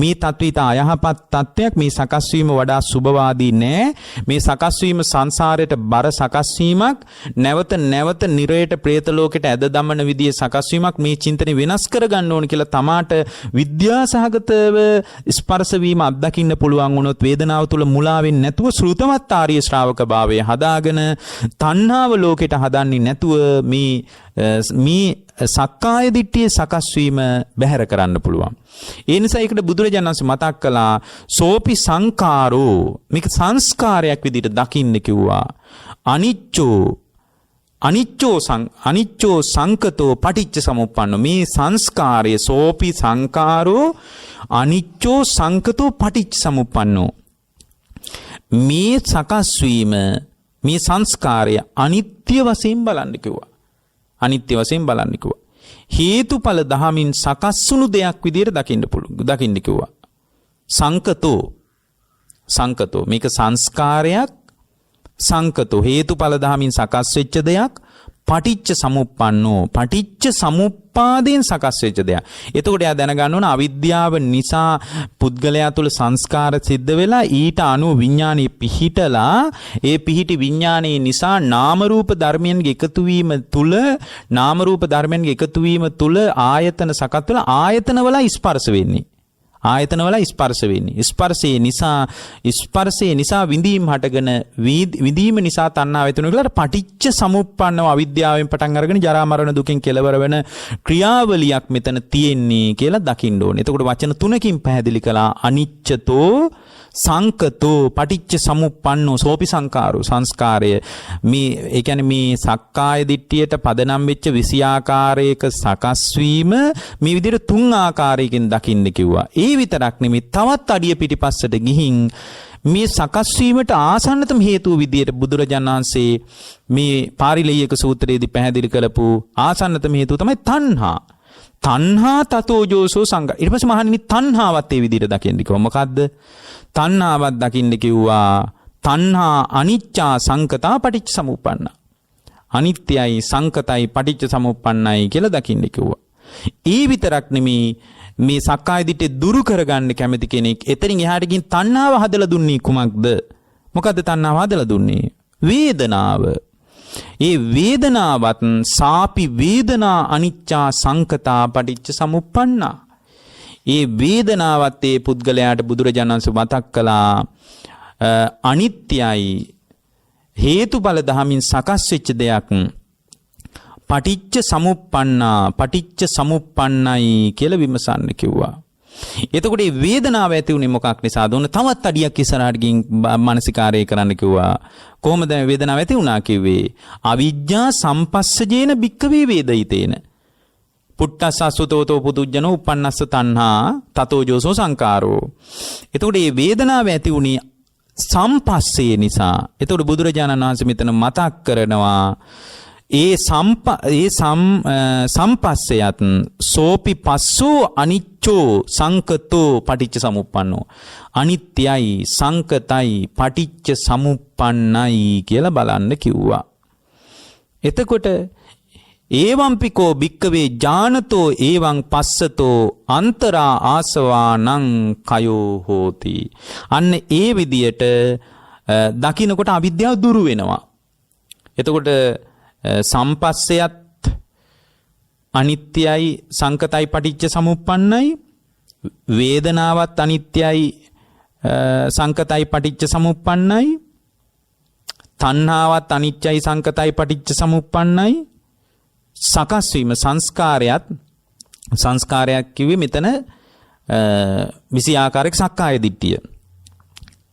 මේ තත්විත අයහපත් තත්වයක්, මේ සකස් වීම වඩා සුබවාදී නෑ. මේ සකස් වීම සංසාරයට බර සකස් වීමක්, නැවත නිරයට പ്രേත ලෝකයට ඇද දමන විදිය සකස් වීමක්. මේ චින්තනේ වෙනස් කරගන්න ඕන කියලා තමාට විද්‍යාසහගතව ස්පර්ශ වීම අත්දකින්න පුළුවන් වුණොත්, වේදනාව තුළ මුලා වෙන්නේ නැතුව ශ්‍රුතවත් ආර්ය ශ්‍රාවක භාවය හදාගෙන තණ්හාව ලෝකෙට හදන්නේ නැතුව මේ සක්කාය දිට්ඨියේ සකස් වීම බැහැර කරන්න පුළුවන්. ඒ නිසා ඒකට බුදුරජාණන් වහන්සේ මතක් කළා සෝපි සංකාරෝ. මේක සංස්කාරයක් විදිහට දකින්න කිව්වා. අනිච්චෝ සංකතෝ පටිච්ච සමුප්පන්නෝ. මේ සංස්කාරය සෝපි සංකාරෝ අනිච්චෝ සංකතෝ පටිච්ච සමුප්පන්නෝ. මේ සකස් වීම මේ සංස්කාරය අනිත්‍ය වශයෙන් බලන්න කිව්වා. අනිත්‍ය වශයෙන් බලන්න කිව්වා. හේතුඵල දහමින් සකස් වුණු දෙයක් විදියට දකින්න කිව්වා. සංකතෝ මේක සංස්කාරයක්. සංකතෝ හේතුඵල දහමින් සකස් වෙච්ච දෙයක්. පටිච්ච සමුප්පන්නෝ පටිච්ච සමුප්පාදයෙන් සකස් වෙච්ච දෙයක්. එතකොට එයා දැනගන්න ඕන අවිද්‍යාව නිසා පුද්ගලයා තුළ සංස්කාර සිද්ධ වෙලා ඊට අනුව විඥානෙ පිහිටලා ඒ පිහිටි විඥානයේ නිසා නාම රූප ධර්මයන්ගේ එකතු වීම තුළ ආයතන සකස් වෙලා ආයතන වල ස්පර්ශ වෙන්නේ. ස්පර්ශයේ නිසා විඳීම් හටගෙන විඳීම නිසා තණ්හාව ඇති වෙනවා කියලා පටිච්ච සමුප්පන්නව අවිද්‍යාවෙන් පටන් අරගෙන ජරා මරණ දුකෙන් කෙලවර වෙන ක්‍රියාවලියක් මෙතන තියෙන්නේ කියලා දකින්න ඕනේ. එතකොට වචන තුනකින් පැහැදිලි කළා අනිච්චතෝ සංකතෝ පටිච්ච සමුප්පන්නෝ සෝපි සංකාරෝ සංස්කාරය මේ ඒ කියන්නේ මේ සක්කාය දිට්ඨියට පදනම් වෙච්ච 20 ආකාරයක සකස් වීම මේ විදිහට 3 ආකාරයකින් දකින්න කිව්වා. ඒ විතරක් නෙමෙයි තවත් අඩිය පිටිපස්සට ගිහින් මේ සකස් වීමට ආසන්නතම හේතුව විදියට බුදුරජාණන් වහන්සේ මේ පාරිලෙය්‍යක සූත්‍රයේදී පැහැදිලි කරපු ආසන්නතම හේතුව තමයි තණ්හා. තණ්හා තතෝජෝසෝ සංඝ. ඊට පස්සේ මහණෙනි තණ්හාවත් ඒ විදියට දකින්න කිව්වා. මොකද්ද? තණ්හාවත් දකින්න කිව්වා. තණ්හා අනිච්චා සංකතා පටිච්ච සමුප්පන්න. අනිත්‍යයි සංකතයි පටිච්ච සමුප්පන්නයි කියලා දකින්න කිව්වා. ඒ විතරක් නෙමේ මේ සක්කාය දිට්ඨිය දුරු කරගන්න කැමති කෙනෙක් එතනින් එහාට ගින් තණ්හාව හදලා දුන්නේ කුමක්ද? මොකද්ද තණ්හාව හදලා දුන්නේ? වේදනාව. ඒ වේදනාවත් සාපි වේදනා අනිච්චා සංකතා පටිච්ච සමුප්පන්නා. ඒ වේදනාවත් ඒ පුද්ගලයාට බුදුරජාණන් වහන්සේ මතක් කළා අනිත්‍යයි හේතුඵල දහමින් සකස් වෙච්ච දෙයක්. පටිච්ච සමුප්පන්නයි කියලා විමසන්න කිව්වා. එතකොට මේ වේදනාව ඇති උනේ මොකක් නිසාද? උන තවත් අඩියක් ඉස්සරහට ගින් මානසිකාරය කරන්න කිව්වා. කොහොමද වේදනාව ඇති වුණා කිව්වේ? අවිජ්ජා සම්පස්සජේන භික්ඛවේ වේදිතේන. පුට්ටස්ස අසුතෝතෝ පුදුජ්ජනෝ uppannassa තණ්හා තතෝජෝසෝ සංකාරෝ. එතකොට මේ වේදනාව ඇති උනේ සම්පස්සේ නිසා. එතකොට බුදුරජාණන් වහන්සේ මෙතන මතක් කරනවා ඒ සම්පස්සයත් සෝපි පස්සෝ අනිච්චෝ සංකතෝ පටිච්ච සමුප්පන්නෝ. අනිත්‍යයි සංකතයි පටිච්ච සමුප්පන්නයි කියලා බලන්න කිව්වා. එතකොට ඒවම්පිකෝ භික්කවේ ඥානතෝ ඒවං පස්සතෝ අන්තරා ආසවානං කයෝ හෝති. අන්න ඒ විදියට දකින්නකොට අවිද්‍යාව දුරු වෙනවා. එතකොට සම්පස්සයත් අනිත්‍යයි සංකතයි පටිච්ච සමුප්පන්නයි වේදනාවත් අනිත්‍යයි සංකතයි පටිච්ච සමුප්පන්නයි තණ්හාවත් අනිත්‍යයි සංකතයි පටිච්ච සමුප්පන්නයි සකස් වීම සංස්කාරයක් කිව්වේ මෙතන 20 ආකාරයක සක්කාය දිට්ඨිය.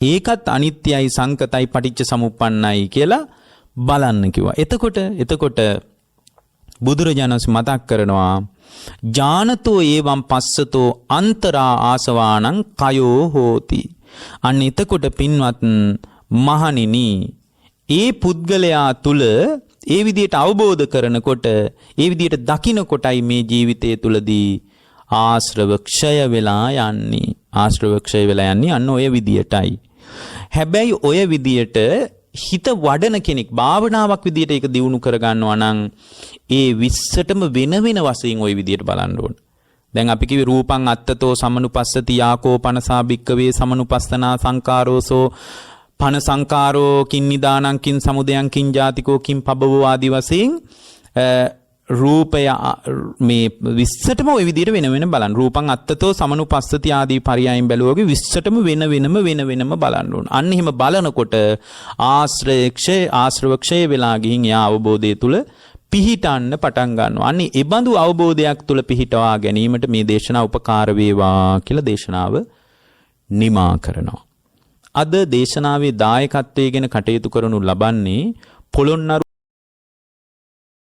ඒකත් අනිත්‍යයි සංකතයි පටිච්ච සමුප්පන්නයි කියලා බලන්න කිව්වා. එතකොට බුදුරජාණන් වහන්සේ මතක් කරනවා ඥානතෝ ඒවම් පස්සතෝ අන්තරා ආසවානං කයෝ හෝති. අන්න එතකොට පින්වත් මහණෙනි ඒ පුද්ගලයා තුල ඒ විදිහට අවබෝධ කරනකොට ඒ විදිහට දකිනකොටයි මේ ජීවිතය තුලදී ආශ්‍රව ක්ෂය වෙලා යන්නේ. අන්න ඔය විදිහටයි. හැබැයි ඔය විදිහට හිත වඩන කෙනෙක් භාවනාවක් විදිහට ඒක දියුණු කරගන්නවා නම් ඒ 20ටම වෙන වශයෙන් ওই විදිහට බලන්න ඕන. දැන් අපි කිව්වේ රූපං අත්තතෝ සමනුපස්සති යාකෝ පනසා භික්කවේ සමනුපස්සනා සංකාරෝසෝ පන සංකාරෝ කින් නිදානං කින් සමුදයං කින් ජාතිකෝ කින් පබවෝ ආදි වශයෙන් රූපය මේ 20ටම ওই විදිහට වෙන බලන්න. රූපං අත්තතෝ සමනුපස්සති ආදී පරයයන් බැලුවගේ 20ටම වෙන වෙනම බලන්න ඕන. අන්න එහෙම බලනකොට ආශ්‍රව ක්ෂය වෙලා ගිහින් යා අවබෝධය තුල පිහිටන්න පටන් ගන්නවා. අන්න ඒ බඳු අවබෝධයක් තුල පිහිටවා ගැනීමට මේ දේශනාව උපකාර වේවා කියලා දේශනාව නිමා කරනවා. අද දේශනාවේ දායකත්වයෙන් කටයුතු කරනු ලබන්නේ පොළොන්නරු